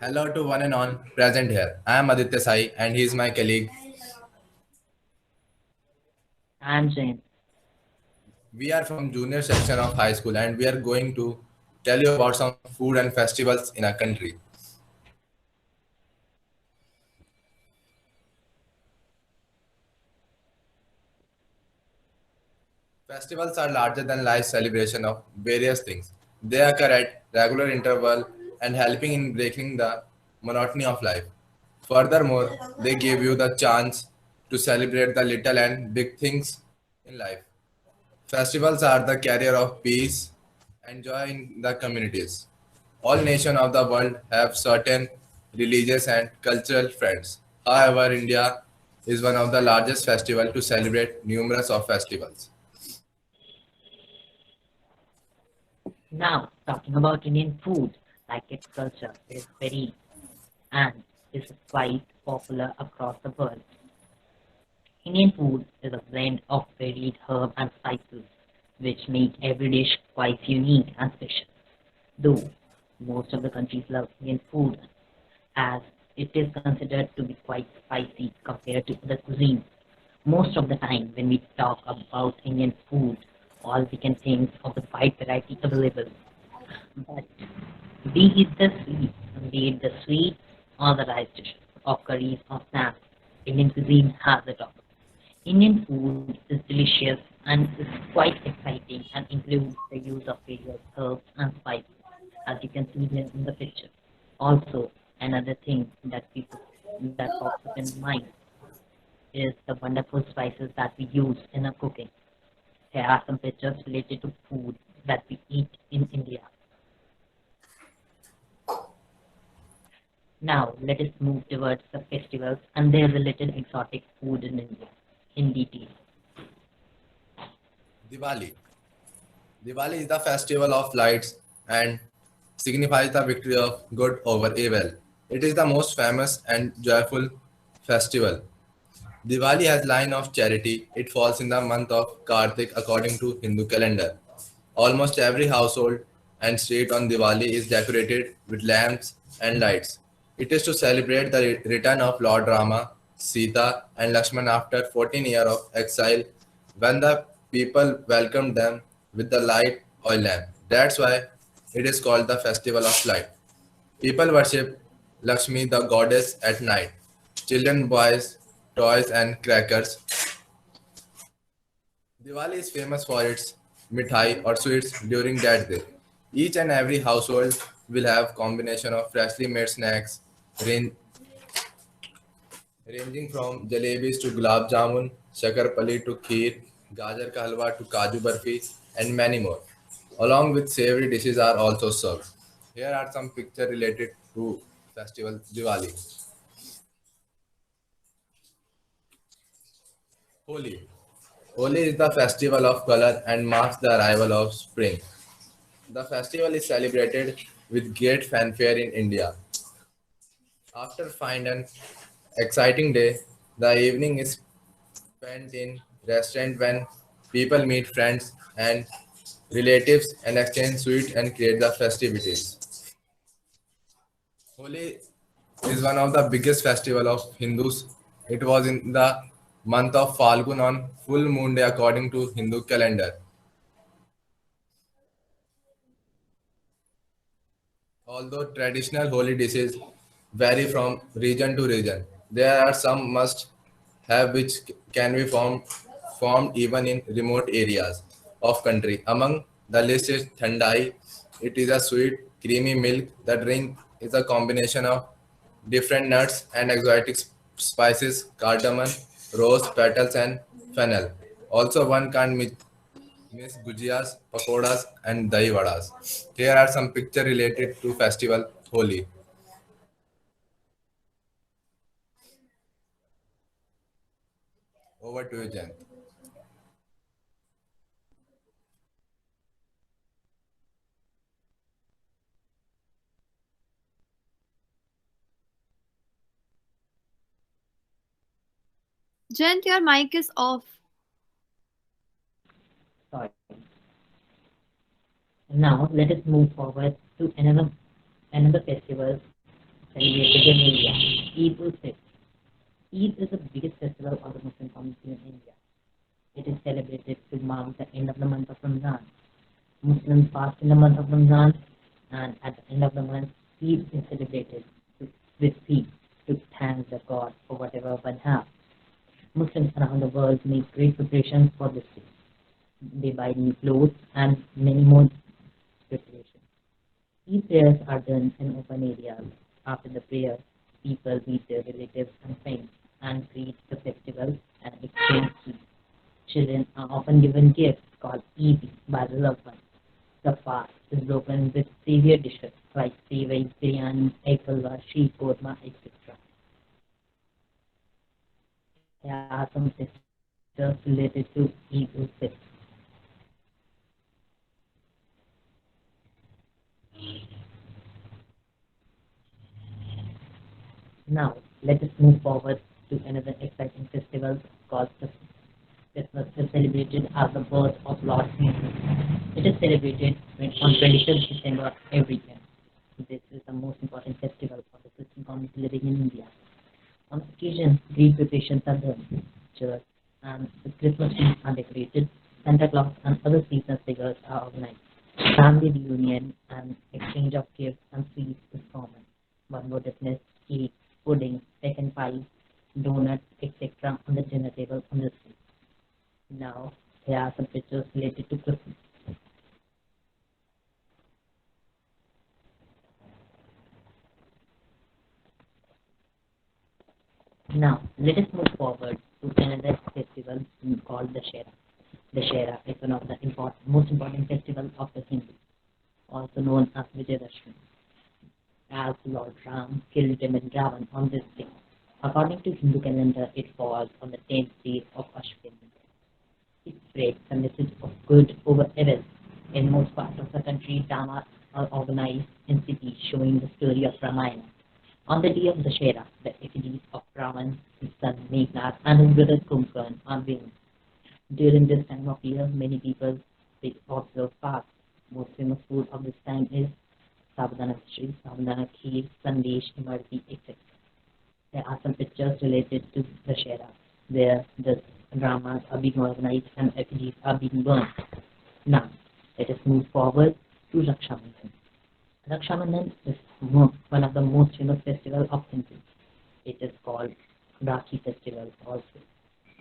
Hello to one and all present here. I am Aditya Sai and he is my colleague. I'm Jain. We are from junior section of high school and we are going to tell you about some food and festivals in our country. Festivals are larger than life celebration of various things. They occur at regular interval and helping in breaking the monotony of life. Furthermore, they give you the chance to celebrate the little and big things in life. Festivals are the carrier of peace and joy in the communities. All nations of the world have certain religious and cultural friends. However, India is one of the largest festivals to celebrate numerous of festivals. Now, talking about Indian food, like its culture is very and is quite popular across the world. Indian food is a blend of varied herbs and spices, which make every dish quite unique and special. Though most of the countries love Indian food, as it is considered to be quite spicy compared to other cuisines. Most of the time, when we talk about Indian food, all we can think of the wide variety available. But be it the sweet or the rice dishes, or curries or snacks, Indian cuisine has it all. Indian food is delicious and it's quite exciting and includes the use of various herbs and spices, as you can see here in the picture. Also, another thing that pops up in mind is the wonderful spices that we use in our cooking. Here are some pictures related to food that we eat in India. Now, let us move towards the festivals and their related exotic food in India in detail. Diwali. Diwali is the festival of lights and signifies the victory of good over evil. It is the most famous and joyful festival. Diwali has line of charity. It falls in the month of Kartik according to Hindu calendar. Almost every household and street on Diwali is decorated with lamps and lights. It is to celebrate the return of Lord Rama, Sita, and Lakshman after 14 years of exile, when the people welcomed them with the light oil lamp. That's why it is called the Festival of Light. People worship Lakshmi, the goddess, at night. Children buys toys and crackers. Diwali is famous for its mithai or sweets during that day. Each and every household will have combination of freshly made snacks, range, ranging from jalebis to gulab jamun, shakarpali to kheer, gajar ka halwa to kaju barfi, and many more. Along with savory dishes are also served. Here are some pictures related to festival Diwali. Holi. Holi is the festival of color and marks the arrival of spring. The festival is celebrated with great fanfare in India. After fine and exciting day, the evening is spent in restaurant when people meet friends and relatives and exchange sweets and create the festivities. Holi is one of the biggest festival of Hindus. It was in the month of Falgun on full moon day according to Hindu calendar. Although traditional holy dishes vary from region to region, there are some must have which can be formed even in remote areas of country. Among the list is Thandai. It is a sweet, creamy milk. The drink is a combination of different nuts and exotic spices, cardamom, rose petals, and fennel. Also, one can't miss gujiyas, pakoras, and dahi vadas. Here are some pictures related to festival Holi. Over to you, Jen. Jent, your mic is off. Sorry. Now let us move forward to another festival celebrated in India, Eid ul Fitr. Eid is the biggest festival of the Muslim community in India. It is celebrated to mark the end of the month of Ramadan. Muslims fast in the month of Ramadan, and at the end of the month, Eid is celebrated with feast to thank the God for whatever one has. Muslims around the world make great preparations for this day. They buy new clothes and many more preparations. Eid prayers are done in open areas. After the prayer, people meet their relatives and friends and greet the festival and exchange sweets. Children are often given gifts called Eid by the loved ones. The fast is broken with savory dishes like sevai, biryani, egg halwa, sheep korma, etc. There are some pictures related to Eid ul Fitr. Now, let us move forward to another exciting festival called Christmas, is celebrated as the birth of Lord Jesus. It is celebrated on 25th December every year. This is the most important festival for the Christian community living in India. On occasion, great preparations are done. Church and the Christmas trees are decorated. Santa Claus and other seasonal figures are organized. Family reunion and exchange of gifts and sweets is common. One would witness cake, pudding, pecan pie, donuts, etc. on the dinner table on the street. Now, here are some pictures related to Christmas. Now, let us move forward to another festival called Dashera. Dashera is one of the most important festivals of the Hindu, also known as Vijayadashmi, as Lord Ram killed Demon Ravan on this day. According to Hindu calendar, it falls on the 10th day of Ashwin. It spreads the message of good over evil. In most parts of the country, dramas are organized in cities showing the story of Ramayana. On the day of Dashera, the effigies of Ravan, his son Meghnad, and his brother Kumbhakarna are burned. During this time of year, many people observe fast. Most famous food of this time is sabudana khichdi, sabudana kheer, sandesh, imarti, etc. There are some pictures related to Dashera, where the dramas are being organized and effigies are being burned. Now, let us move forward to Raksha Bandhan. Raksha Bandhan is one of the most famous festivals of Hindu. It is called Rakhi festival also.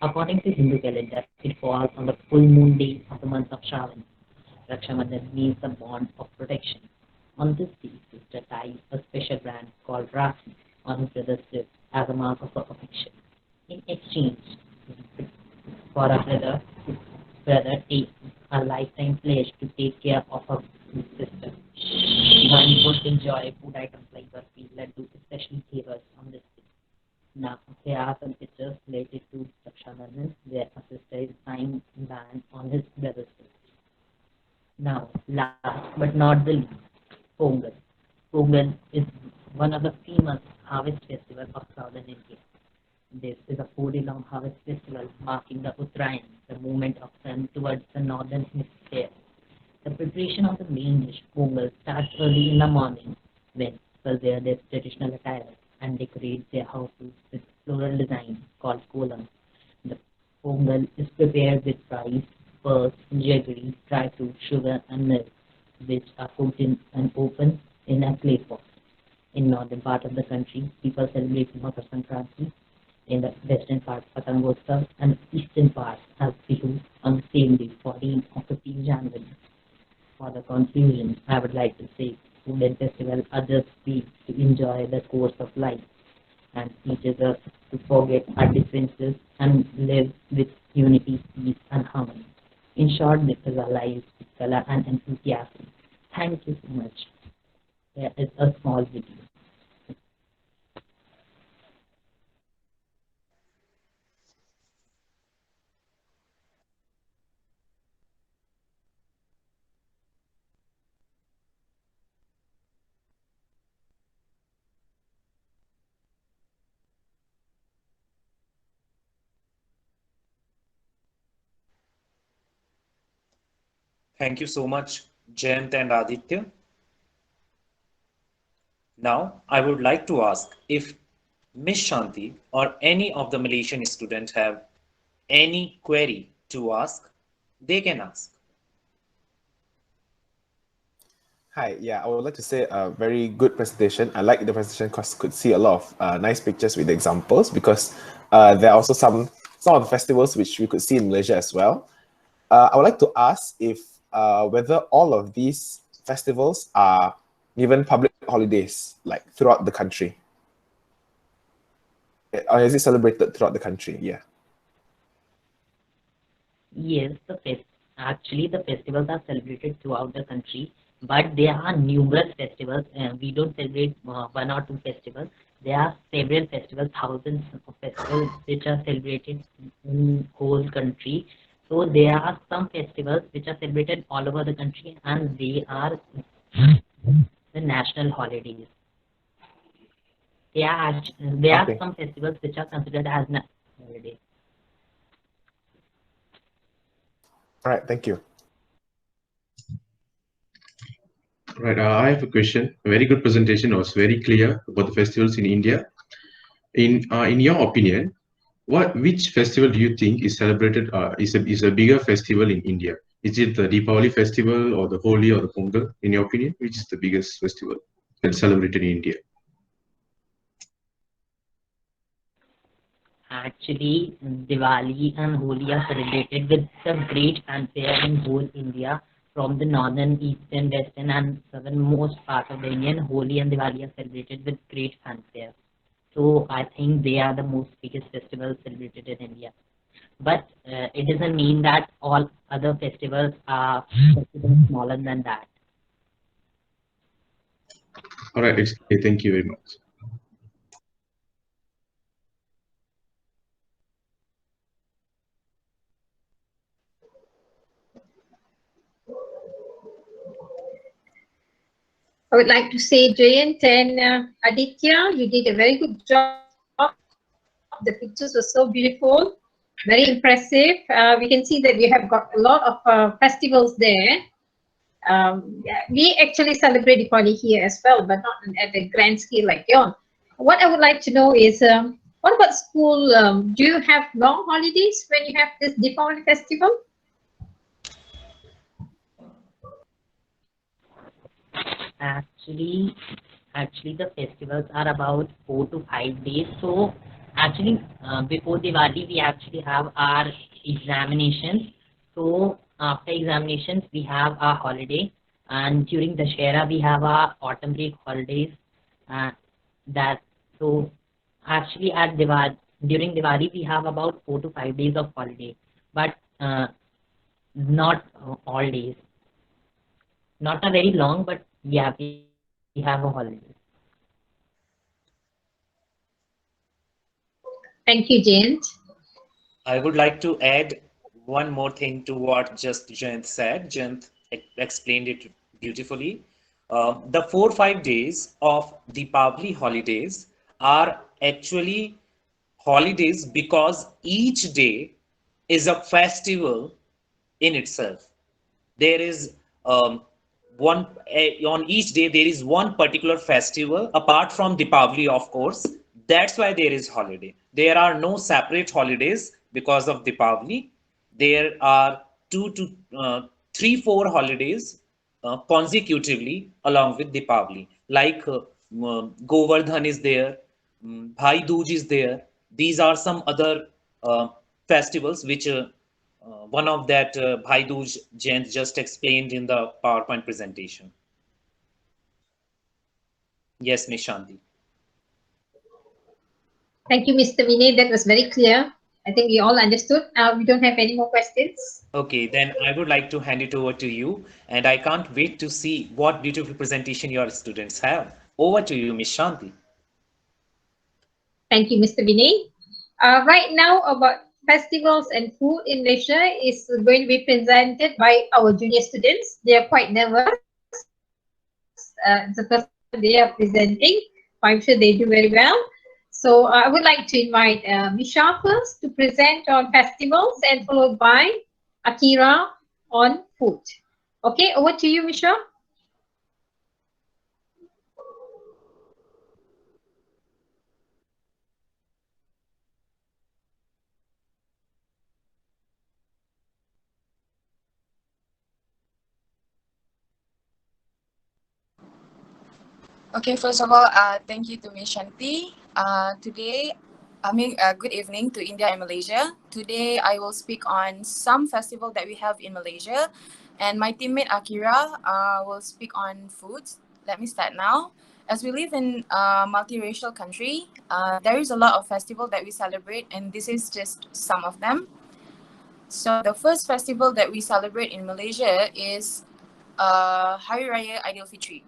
According to Hindu calendar, it falls on the full moon day of the month of Shravan. Raksha Bandhan means the bond of protection. On this day, sister ties a special brand called Rakhi on his brother's wrist as a mark of her affection. In exchange for a brother, his brother takes a lifetime pledge to take care of her sister. One would enjoy food items like barfi, laddu, especially kevas on this day. Now, here are some pictures related to Raksha Bandhan, where a sister is tying band on his brother's wrist. Now, last but not the least, Pongal. Pongal is one of the famous harvest festivals of southern India. This is a 4-day-long harvest festival marking the Uttarayan, the movement of sun towards the northern hemisphere. The preparation of the main dish, Pongal, starts early in the morning when people wear their traditional attire and decorate their houses with floral designs called kolam. The Pongal is prepared with rice, pearls, jaggery, dry fruit, sugar, and milk, which are cooked in and open in a clay pot. In northern part of the country, people celebrate Makar Sankranti. In the western part, Patangotsav, and eastern part has Bihu on the same day, 14th or 15th January. For the conclusion, I would like to say food and festival are just ways to enjoy the course of life and teaches us to forget our differences and live with unity, peace, and harmony. In short, this is our lives with color and enthusiasm. Thank you so much. Here is a small video. Thank you so much, Jayant and Aditya. Now, I would like to ask if Miss Shanti or any of the Malaysian students have any query to ask, they can ask. Hi, yeah, I would like to say a very good presentation. I like the presentation because could see a lot of nice pictures with the examples because there are also some of the festivals which we could see in Malaysia as well. I would like to ask if whether all of these festivals are given public holidays like throughout the country. Or is it celebrated throughout the country? Yeah. Yes, actually the festivals are celebrated throughout the country, but there are numerous festivals. We don't celebrate one or two festivals. There are several festivals, thousands of festivals which are celebrated in whole country. So there are some festivals which are celebrated all over the country, and they are the national holidays. There are Okay. some festivals which are considered as national holidays. All right, thank you. Right, I have a question. A very good presentation. Was very clear about the festivals in India. In your opinion, which festival do you think is celebrated is a bigger festival in India? Is it the Deepavali festival or the Holi or the Pongal? In your opinion, which is the biggest festival that's celebrated in India? actually, Diwali and Holi are celebrated with some great fanfare in whole India, from the northern, eastern, western, and southernmost part of the Indian. Holi and Diwali are celebrated with great fanfare. So I think they are the most biggest festivals celebrated in India. But it doesn't mean that all other festivals are festivals smaller than that. All right, it's okay. Thank you very much. I would like to say, Jayant and Aditya, you did a very good job. The pictures were so beautiful, very impressive. We can see that you have got a lot of festivals there. Yeah, we actually celebrate Diwali here as well, but not at a grand scale like yours. What I would like to know is, what about school? Do you have long holidays when you have this Diwali festival? Actually, actually the festivals are about 4 to 5 days. So actually, before Diwali, we actually have our examinations. So after examinations, we have our holiday, and during Dashera, we have our autumn break holidays. Uh, that so actually at Diwali, during Diwali, we have about 4 to 5 days of holiday, but not all days. Not a very long, but yeah, we have a holiday. Thank you, Jayant. I would like to add one more thing to what just Jayant said. Jayant explained it beautifully. The 4 5 days of Deepavali holidays are actually holidays because each day is a festival in itself. There is on each day there is one particular festival apart from Deepavali, of course. That's why there is holiday. There are no separate holidays because of Deepavali. There are 2 to 3 4 holidays consecutively along with Deepavali. Like Govardhan is there, Bhai Dooj is there. These are some other festivals which one of that Bhai Dooj Jayant just explained in the PowerPoint presentation. Yes, Miss Shanti. Thank you, Mr. Vinay. That was very clear. I think we all understood. We don't have any more questions. Okay, then I would like to hand it over to you, and I can't wait to see what beautiful presentation your students have. Over to you, Miss Shanti. Thank you, Mr. Vinay. Right now, about festivals and food in Malaysia is going to be presented by our junior students. They are quite nervous. It's the first time they are presenting. I'm sure they do very well. So I would like to invite Misha first to present on festivals and followed by Akira on food. Okay, over to you, Misha. Okay, first of all, thank you to Ms. Shanti. Good evening to India and Malaysia. Today, I will speak on some festival that we have in Malaysia, and my teammate Akira will speak on foods. Let me start now. As we live in a multiracial country, there is a lot of festival that we celebrate, and this is just some of them. So the first festival that we celebrate in Malaysia is Hari Raya Aidilfitri.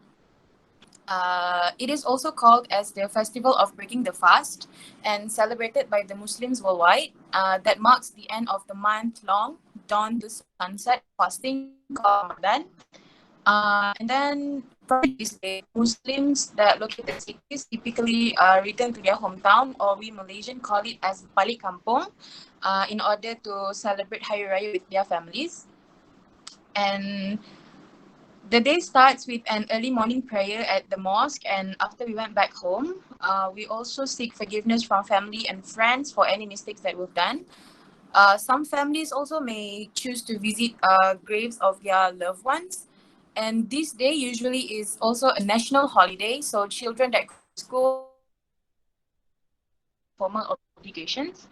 It is also called as the Festival of Breaking the Fast and celebrated by the Muslims worldwide. That marks the end of the month-long dawn to sunset fasting called Ramadan. And then from this day, Muslims that located cities typically return to their hometown, or we Malaysian call it as balik kampung, in order to celebrate Hari Raya with their families. And the day starts with an early morning prayer at the mosque, and after we went back home, we also seek forgiveness from family and friends for any mistakes that we've done. Some families also may choose to visit graves of their loved ones. And this day usually is also a national holiday, so children that go to school or formal obligations.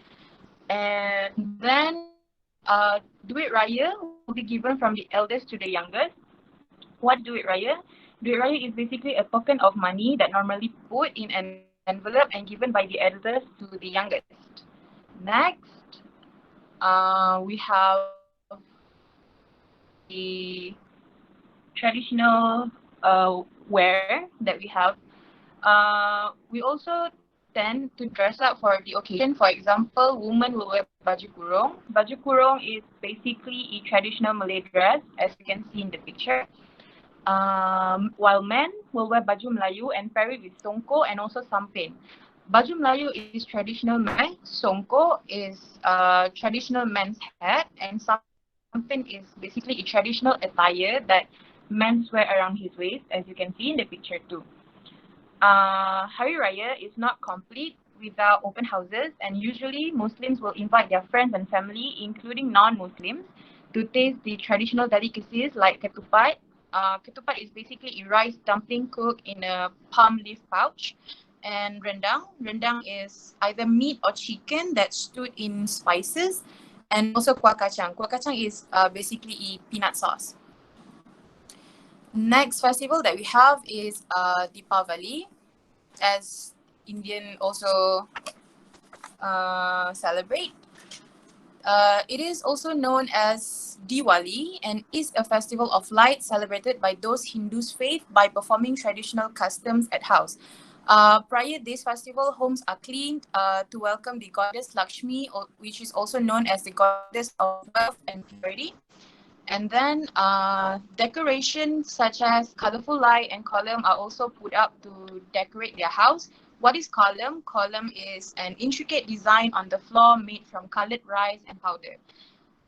And then Duit Raya will be given from the eldest to the youngest. What Duit Raya? Duit Raya is basically a token of money that normally put in an envelope and given by the eldest to the youngest. Next, we have the traditional wear that we have. We also tend to dress up for the occasion. For example, women will wear baju kurung. Baju kurung is basically a traditional Malay dress, as you can see in the picture. While men will wear baju Melayu and pair it with songko and also sampin. Baju Melayu is traditional Malay, songko is traditional men's hat, and sampin is basically a traditional attire that men wear around his waist, as you can see in the picture too. Hari Raya is not complete without open houses, and usually Muslims will invite their friends and family, including non-Muslims, to taste the traditional delicacies like ketupat. Ketupat is basically a rice dumpling cooked in a palm leaf pouch. And rendang. Rendang is either meat or chicken that's stewed in spices. And also kuah kacang. Kuah kacang is basically a peanut sauce. Next festival that we have is Deepavali, as Indian also celebrate. It is also known as Diwali and is a festival of light celebrated by those Hindus' faith by performing traditional customs at house. Prior this festival, homes are cleaned to welcome the goddess Lakshmi, which is also known as the goddess of wealth and purity. And then decorations such as colorful light and column are also put up to decorate their house. What is column? Column is an intricate design on the floor made from colored rice and powder.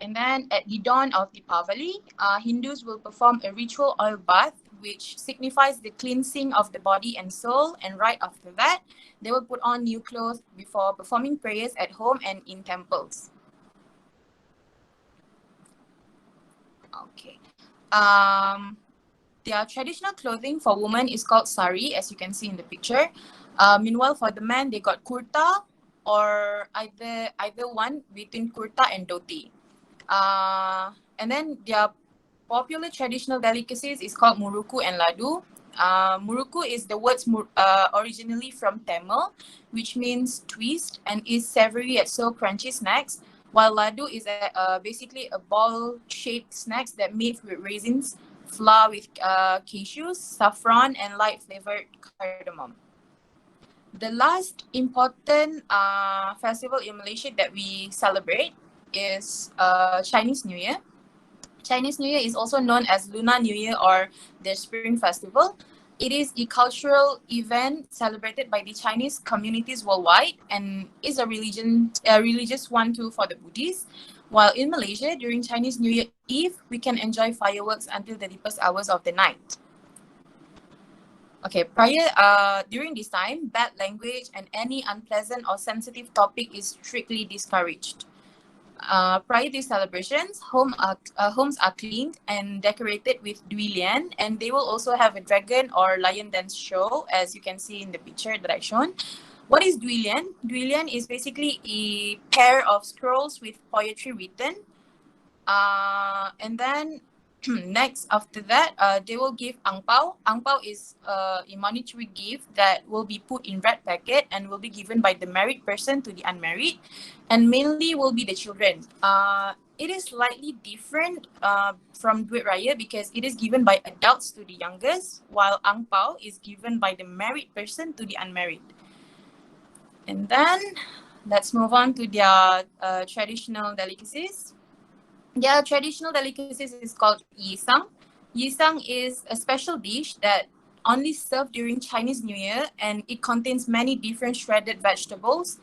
And then at the dawn of Deepavali, Hindus will perform a ritual oil bath, which signifies the cleansing of the body and soul. And right after that, they will put on new clothes before performing prayers at home and in temples. Okay. Their traditional clothing for women is called sari, as you can see in the picture. Meanwhile, for the men, they got kurta or either one between kurta and dhoti. And then their popular traditional delicacies is called muruku and ladu. Muruku is the words originally from Tamil, which means twist and is savory yet so crunchy snacks. While ladu is basically a ball-shaped snacks that made with raisins, flour with cashews, saffron, and light flavored cardamom. The last important festival in Malaysia that we celebrate is Chinese New Year. Chinese New Year is also known as Lunar New Year or the Spring Festival. It is a cultural event celebrated by the Chinese communities worldwide and is a religious one too for the Buddhists. While in Malaysia, during Chinese New Year Eve, we can enjoy fireworks until the deepest hours of the night. Okay, during this time, bad language and any unpleasant or sensitive topic is strictly discouraged. Prior to these celebrations, homes are cleaned and decorated with duilian, and they will also have a dragon or lion dance show, as you can see in the picture that I've shown. What is duilian? Duilian is basically a pair of scrolls with poetry written. And then next, after that, they will give ang pao. Ang pao is a monetary gift that will be put in red packet and will be given by the married person to the unmarried, and mainly will be the children. It is slightly different from Duit Raya because it is given by adults to the youngest, while ang pao is given by the married person to the unmarried. And then let's move on to their traditional delicacies. Their traditional delicacies is called yisang. Yisang is a special dish that only served during Chinese New Year, and it contains many different shredded vegetables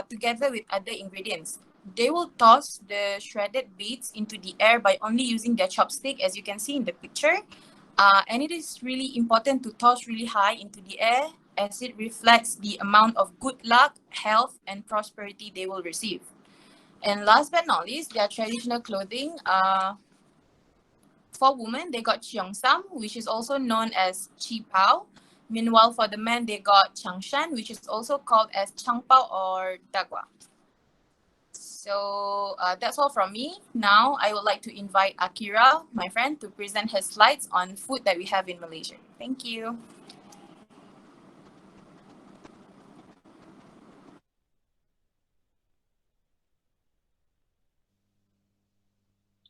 together with other ingredients. They will toss the shredded beets into the air by only using their chopstick, as you can see in the picture. And it is really important to toss really high into the air as it reflects the amount of good luck, health, and prosperity they will receive. And last but not least, their traditional clothing. For women, they got cheongsam, which is also known as chi pao. Meanwhile, for the men, they got changshan, which is also called as changpao or dagwa. So that's all from me. Now I would like to invite Akira, my friend, to present her slides on food that we have in Malaysia. Thank you.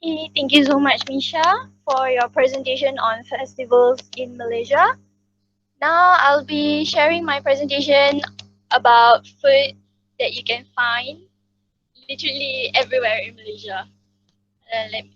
Okay, thank you so much, Misha, for your presentation on festivals in Malaysia. Now I'll be sharing my presentation about food that you can find literally everywhere in Malaysia. Let me.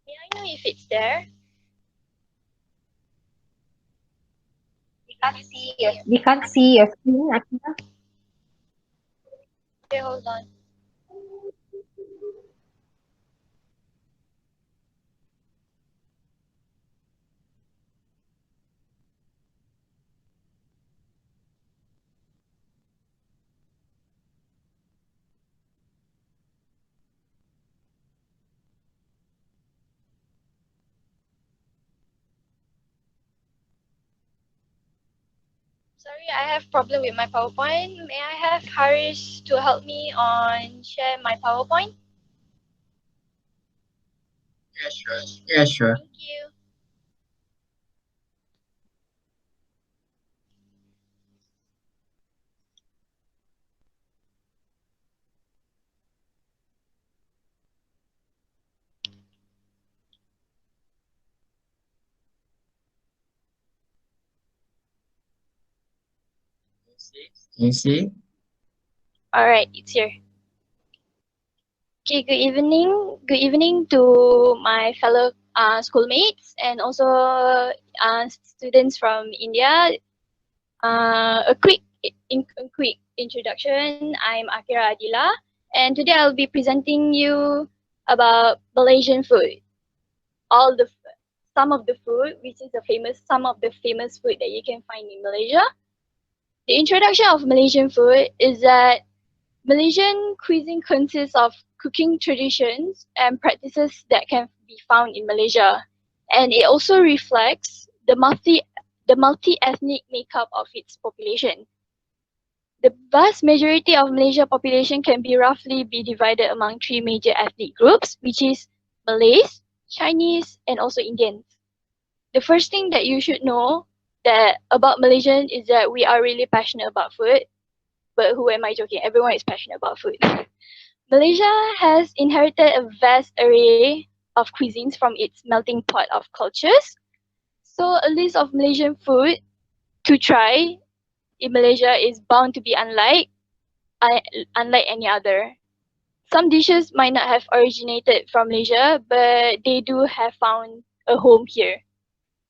May I know if it's there? We can't see your screen, Akira. Okay, hold on. Sorry, I have problem with my PowerPoint. May I have Haris to help me on share my PowerPoint? Yeah, sure. Yeah, sure. Thank you. You see? Alright, it's here. Okay, good evening. Good evening to my fellow schoolmates and also students from India. A quick introduction. I'm Akira Adila, and today I'll be presenting you about Malaysian food. Some of the food, which is some of the famous food that you can find in Malaysia. The introduction of Malaysian food is that Malaysian cuisine consists of cooking traditions and practices that can be found in Malaysia, and it also reflects the multi-ethnic makeup of its population. The vast majority of Malaysia population can be roughly be divided among three major ethnic groups, which is Malays, Chinese, and also Indians. The first thing that you should know that about Malaysian is that we are really passionate about food. But who am I joking? Everyone is passionate about food. Malaysia has inherited a vast array of cuisines from its melting pot of cultures. So a list of Malaysian food to try in Malaysia is bound to be unlike any other. Some dishes might not have originated from Malaysia, but they do have found a home here.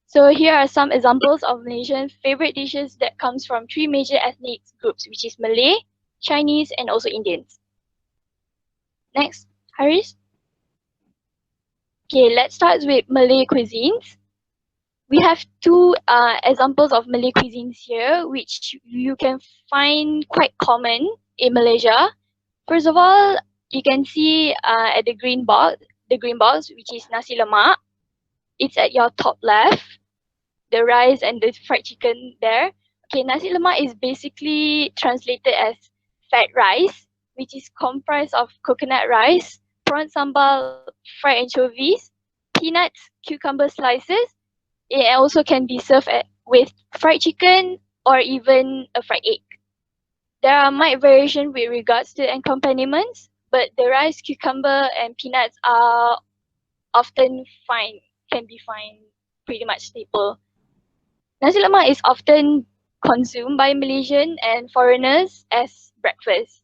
So here are some examples of Malaysian favorite dishes that comes from three major ethnic groups, which is Malay, Chinese, and also Indians. Next, Haris. Okay, let's start with Malay cuisines. We have two examples of Malay cuisines here, which you can find quite common in Malaysia. First of all, you can see at the green box, which is nasi lemak. It's at your top left. The rice and the fried chicken there. Okay, nasi lemak is basically translated as fat rice, which is comprised of coconut rice, prawn sambal, fried anchovies, peanuts, cucumber slices. It also can be served with fried chicken or even a fried egg. There are mild variation with regards to accompaniments, but the rice, cucumber, and peanuts are can be found pretty much staple. Nasi lemak is often consumed by Malaysian and foreigners as breakfast.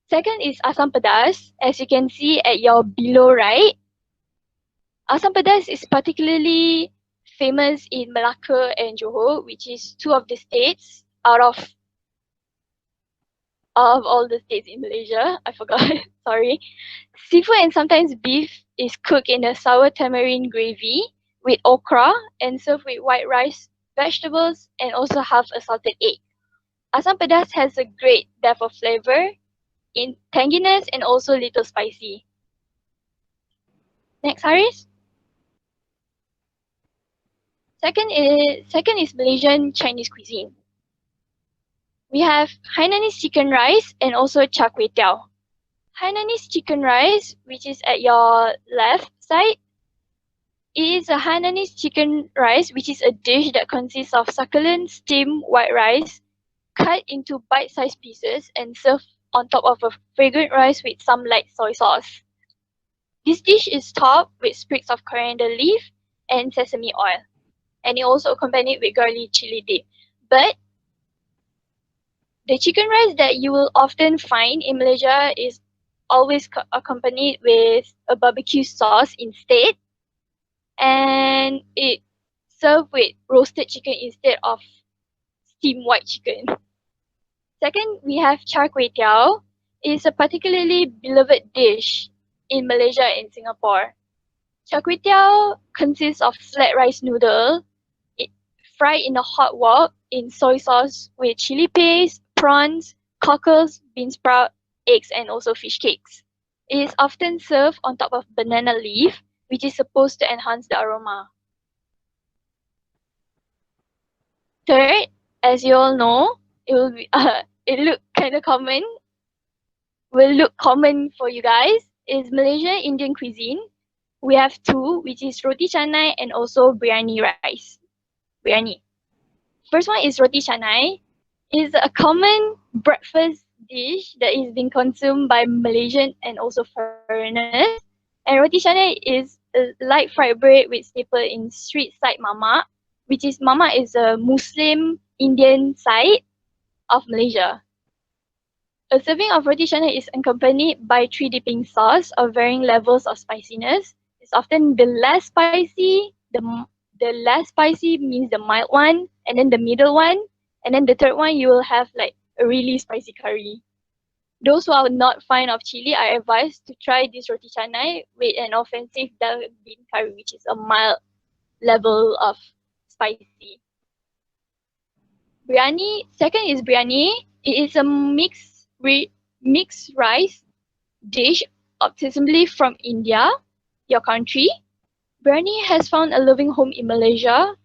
Second is asam pedas. As you can see at your below right, asam pedas is particularly famous in Malacca and Johor, which is two of the states out of all the states in Malaysia. I forgot. Sorry. Seafood and sometimes beef is cooked in a sour tamarind gravy with okra and served with white rice, vegetables, and also half a salted egg. Asam pedas has a great depth of flavor, in tanginess and also little spicy. Next, Haris. Second is Malaysian Chinese cuisine. We have Hainanese chicken rice and also char kway teow. Hainanese chicken rice, which is at your left side, is a Hainanese chicken rice, which is a dish that consists of succulent steamed white rice cut into bite-sized pieces and served on top of a fragrant rice with some light soy sauce. This dish is topped with sprigs of coriander leaf and sesame oil, and it also accompanied with garlic chili dip. But the chicken rice that you will often find in Malaysia is always accompanied with a barbecue sauce instead, and it served with roasted chicken instead of steamed white chicken. Second, we have char kway teow. It's a particularly beloved dish in Malaysia and Singapore. Char kway teow consists of flat rice noodle fried in a hot wok in soy sauce with chili paste, prawns, cockles, bean sprout, eggs, and also fish cakes. It is often served on top of banana leaf, which is supposed to enhance the aroma. Third, as you all know, it will look common for you guys, is Malaysian Indian cuisine. We have two, which is roti canai and also biryani rice. Biryani. First one is roti canai. It's a common breakfast dish that is being consumed by Malaysian and also foreigners. And roti canai is a light fried bread with staple in street side mama, which is mama is a Muslim Indian side of Malaysia. A serving of roti canai is accompanied by 3 dipping sauce of varying levels of spiciness. It's often the less spicy, the less spicy means the mild one, and then the middle one, and then the third one you will have like a really spicy curry. Those who are not fond of chili are advised to try this roti canai with an offensive dal bean curry, which is a mild level of spicy. Biryani. Second is biryani. It is a mixed rice dish ostensibly from India, your country. Biryani has found a loving home in Malaysia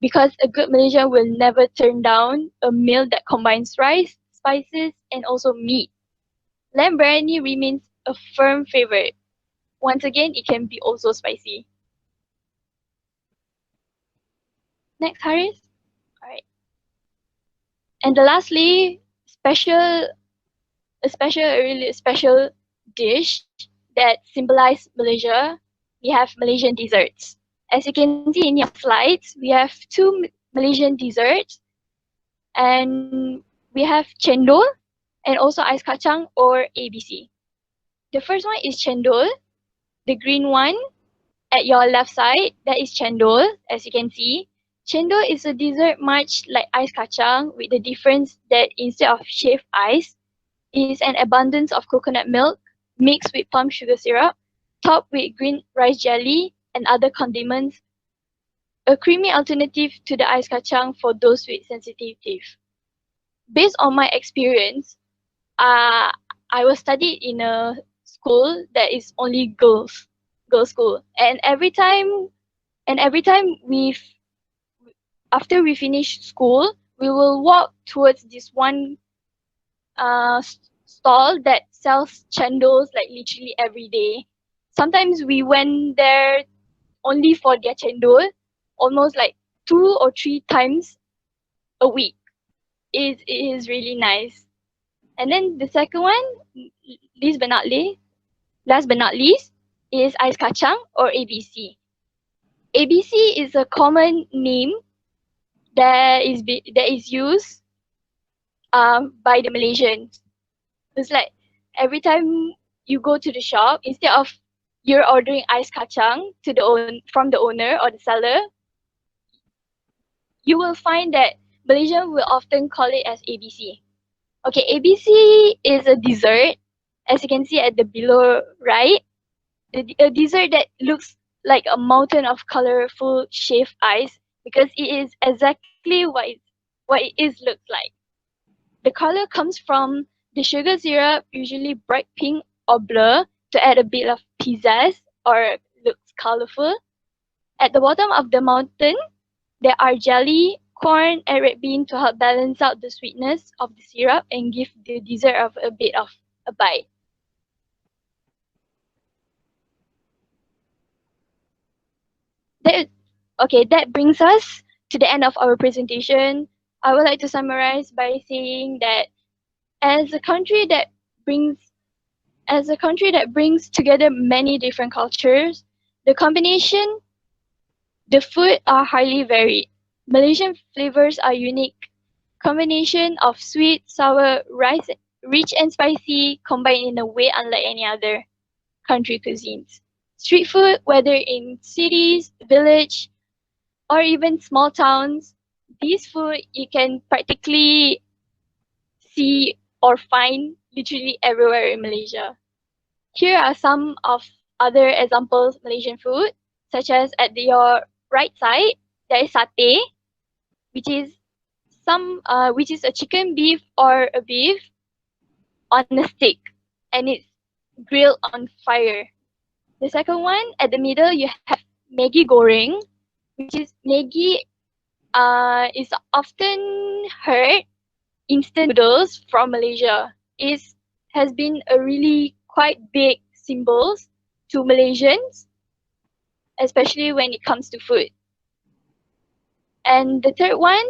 because a good Malaysian will never turn down a meal that combines rice, spices, and also meat. Lamb biryani remains a firm favorite. Once again, it can be also spicy. Next, Haris. Alright. And lastly, a really special dish that symbolize Malaysia. We have Malaysian desserts. As you can see in your slides, we have two Malaysian desserts, and we have cendol and also ais kacang or ABC. The first one is cendol, the green one at your left side, that is cendol, as you can see. Cendol is a dessert much like ais kacang, with the difference that instead of shaved ice, it is an abundance of coconut milk mixed with plum sugar syrup, topped with green rice jelly and other condiments, a creamy alternative to the ais kacang for those with sensitive teeth. Based on my experience, I was studied in a school that is only girls school, and every time after we finish school, we will walk towards this one stall that sells chendols like literally every day. Sometimes we went there only for their chendol, almost like 2 or 3 times a week. It is really nice. And then the second one, last but not least, is ais kacang or ABC. ABC is a common name that is used by the Malaysians. It's like every time you go to the shop, instead of you're ordering ais kacang from the owner or the seller, you will find that Malaysian will often call it as ABC. Okay, ABC is a dessert, as you can see at the below right. A dessert that looks like a mountain of colorful shaved ice because it is exactly what it is looks like. The color comes from the sugar syrup, usually bright pink or blue, to add a bit of pizzazz or looks colorful. At the bottom of the mountain, there are jelly, corn, and red bean to help balance out the sweetness of the syrup and give the dessert of a bit of a bite. That, okay, that brings us to the end of our presentation. I would like to summarize by saying that as a country that brings as a country that brings together many different cultures, the combination, the food are highly varied. Malaysian flavors are unique. Combination of sweet, sour, rice, rich and spicy combined in a way unlike any other country cuisines. Street food, whether in cities, village, or even small towns, these food you can practically see or find literally everywhere in Malaysia. Here are some of other examples Malaysian food, such as at your right side, there is satay, which is which is a chicken, beef, or a beef on a stick, and it's grilled on fire. The second one at the middle, you have Maggi goreng, which is Maggi is often heard instant noodles from Malaysia. It has been a really quite big symbol to Malaysians, especially when it comes to food. And the third one,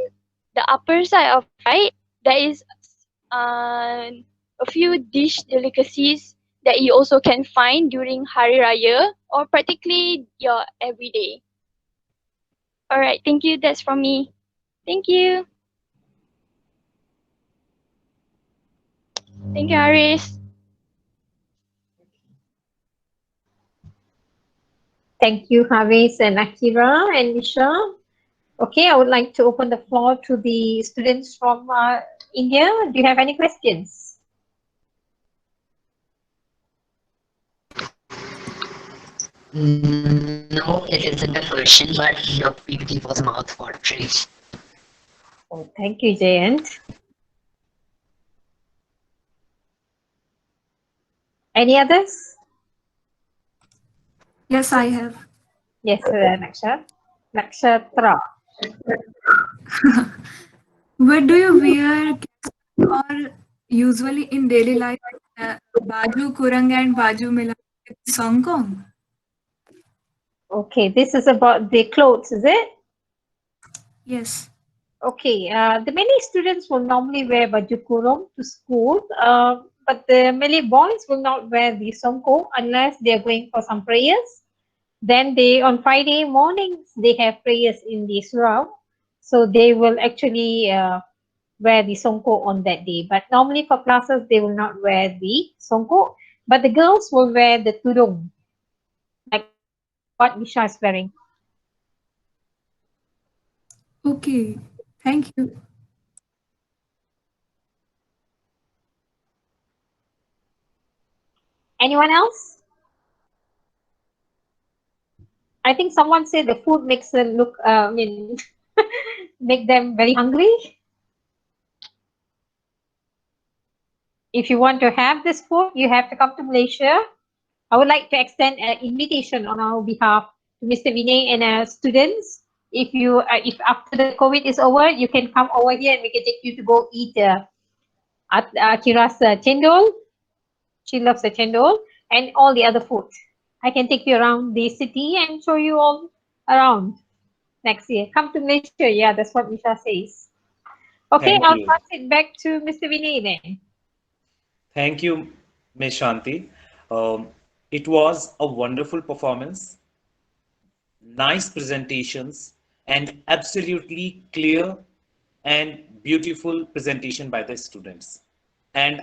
the upper side of right, there is a few dish delicacies that you also can find during Hari Raya or practically your everyday. All right, thank you. That's from me. Thank you. Thank you, Haris. Thank you, Haris and Akira and Nisha. Okay, I would like to open the floor to the students from India. Do you have any questions? No, it isn't a question, but your PPT was a mouthwatering. Oh, thank you, Jayant. Any others? Yes, I have. Yes, Nakshatra. What do you wear or usually in daily life? Baju kurang and baju mila with songkong. Okay, this is about the clothes, is it? Yes. Okay, the many students will normally wear baju kurung to school, but the Malay boys will not wear the songkok unless they are going for some prayers. Then they on Friday mornings they have prayers in the surau, so they will actually wear the songkok on that day. But normally for classes they will not wear the songkok, but the girls will wear the tudung, like what Nisha is wearing. Okay. Thank you. Anyone else? I think someone said the food makes them look, make them very hungry. If you want to have this food, you have to come to Malaysia. I would like to extend an invitation on our behalf to Mr. Vinay and students. If after the COVID is over, you can come over here and we can take you to go eat Akira's chendol. She loves the chendol and all the other food. I can take you around the city and show you all around next year. Come to Malaysia. Yeah, that's what Misha says. Okay, Thank I'll you. pass it back to Mr. Vinay then. Thank you, Ms. Shanti. It was a wonderful performance, nice presentations, and absolutely clear and beautiful presentation by the students. And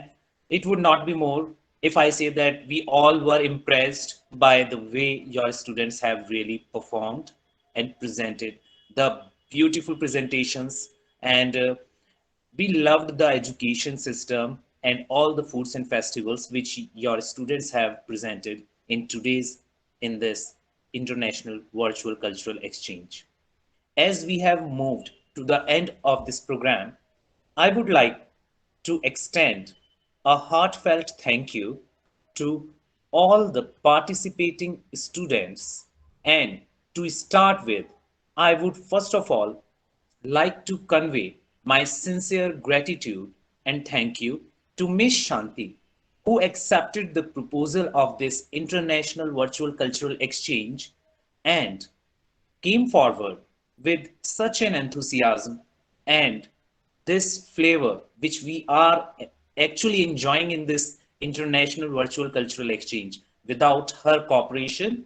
it would not be more if I say that we all were impressed by the way your students have really performed and presented the beautiful presentations, and we loved the education system and all the foods and festivals which your students have presented in this international virtual cultural exchange. As we have moved to the end of this program, I would like to extend a heartfelt thank you to all the participating students. And to start with, I would first of all like to convey my sincere gratitude and thank you to Miss Shanti, who accepted the proposal of this international virtual cultural exchange and came forward with such an enthusiasm and this flavor which we are actually enjoying in this international virtual cultural exchange. Without her cooperation,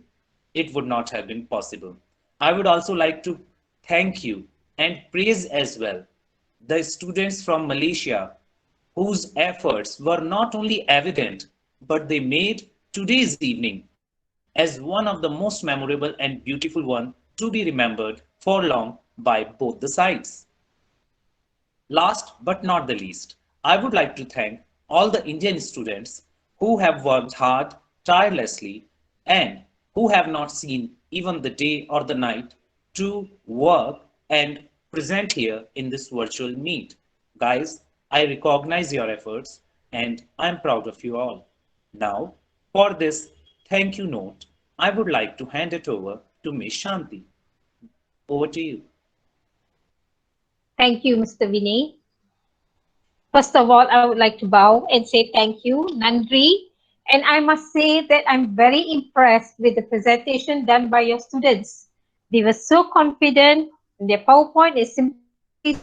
it would not have been possible. I would also like to thank you and praise as well the students from Malaysia whose efforts were not only evident, but they made today's evening as one of the most memorable and beautiful one to be remembered for long by both the sides. Last but not the least, I would like to thank all the Indian students who have worked hard, tirelessly, and who have not seen even the day or the night to work and present here in this virtual meet. Guys, I recognize your efforts and I'm proud of you all. Now, for this thank you note, I would like to hand it over to Ms. Shanti. Over to you. Thank you, Mr. Vinay. First of all, I would like to bow and say thank you, Nandri. And I must say that I'm very impressed with the presentation done by your students. They were so confident, and their PowerPoint is simply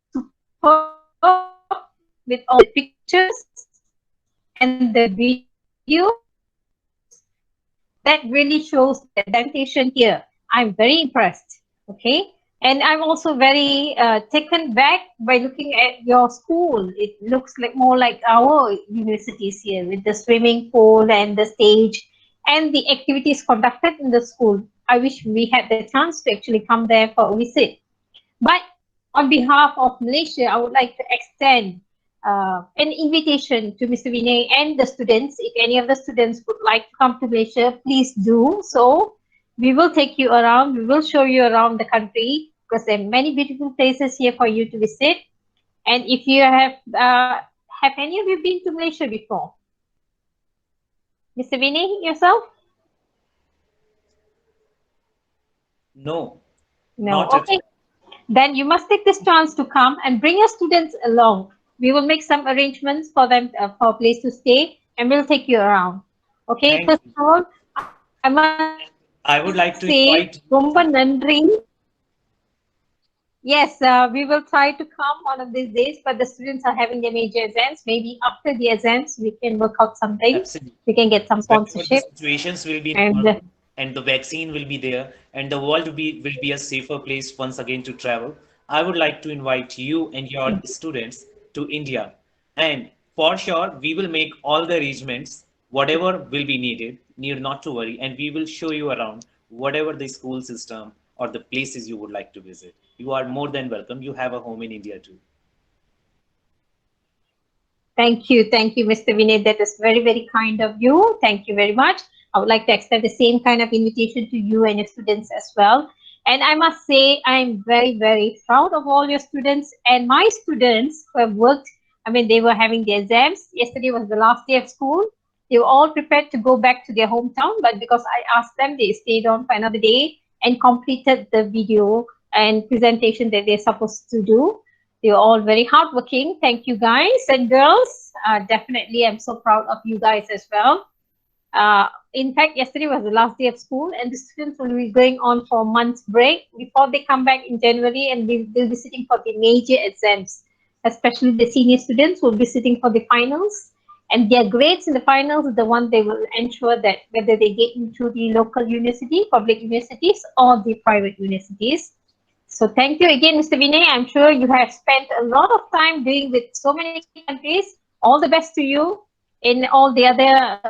superb with all the pictures and the videos. That really shows the presentation here. I'm very impressed. Okay. And I'm also very taken back by looking at your school. It looks like more like our universities here with the swimming pool and the stage and the activities conducted in the school. I wish we had the chance to actually come there for a visit. But on behalf of Malaysia, I would like to extend an invitation to Mr. Vinay and the students. If any of the students would like to come to Malaysia, please do so. We will take you around. We will show you around the country because there are many beautiful places here for you to visit. And if you have any of you been to Malaysia before? Mr. Vinay, yourself? No. No. Okay. Then you must take this chance to come and bring your students along. We will make some arrangements for them for a place to stay, and we'll take you around. Okay. First of all, I must I would like to say, invite Romba Nandri. Yes, we will try to come one of these days, but the students are having their major exams. Maybe after the exams, we can work out something. Absolutely. We can get some Whenever the sponsorship. situations will be And normal and the vaccine will be there and the world will be a safer place once again to travel, I would like to invite you and your students to India. And for sure, we will make all the arrangements, whatever will be needed, need not to worry, and we will show you around whatever the school system or the places you would like to visit. You are more than welcome. You have a home in India too. thank you, Mr. Vinay. That is very, very kind of you. Thank you very much. I would like to extend the same kind of invitation to you and your students as well. And I must say, I'm very, very proud of all your students and my students who have worked. I mean, they were having their exams. Yesterday was the last day of school. They were all prepared to go back to their hometown, but because I asked them, they stayed on for another day and completed the video and presentation that they're supposed to do. They were all very hardworking. Thank you, guys and girls. Definitely, I'm so proud of you guys as well. In fact, yesterday was the last day of school, and the students will be going on for a month's break before they come back in January, and they'll be sitting for the major exams. Especially the senior students will be sitting for the finals, and their grades in the finals is the one they will ensure that whether they get into the local university, public universities, or the private universities. So thank you again, Mr. Vinay. I'm sure you have spent a lot of time doing with so many countries. All the best to you in all the other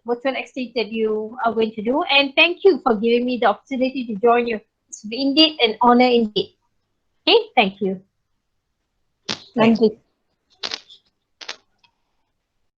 virtual exchange that you are going to do. And thank you for giving me the opportunity to join you. It's indeed an honor indeed. Okay, thank you. Thank you.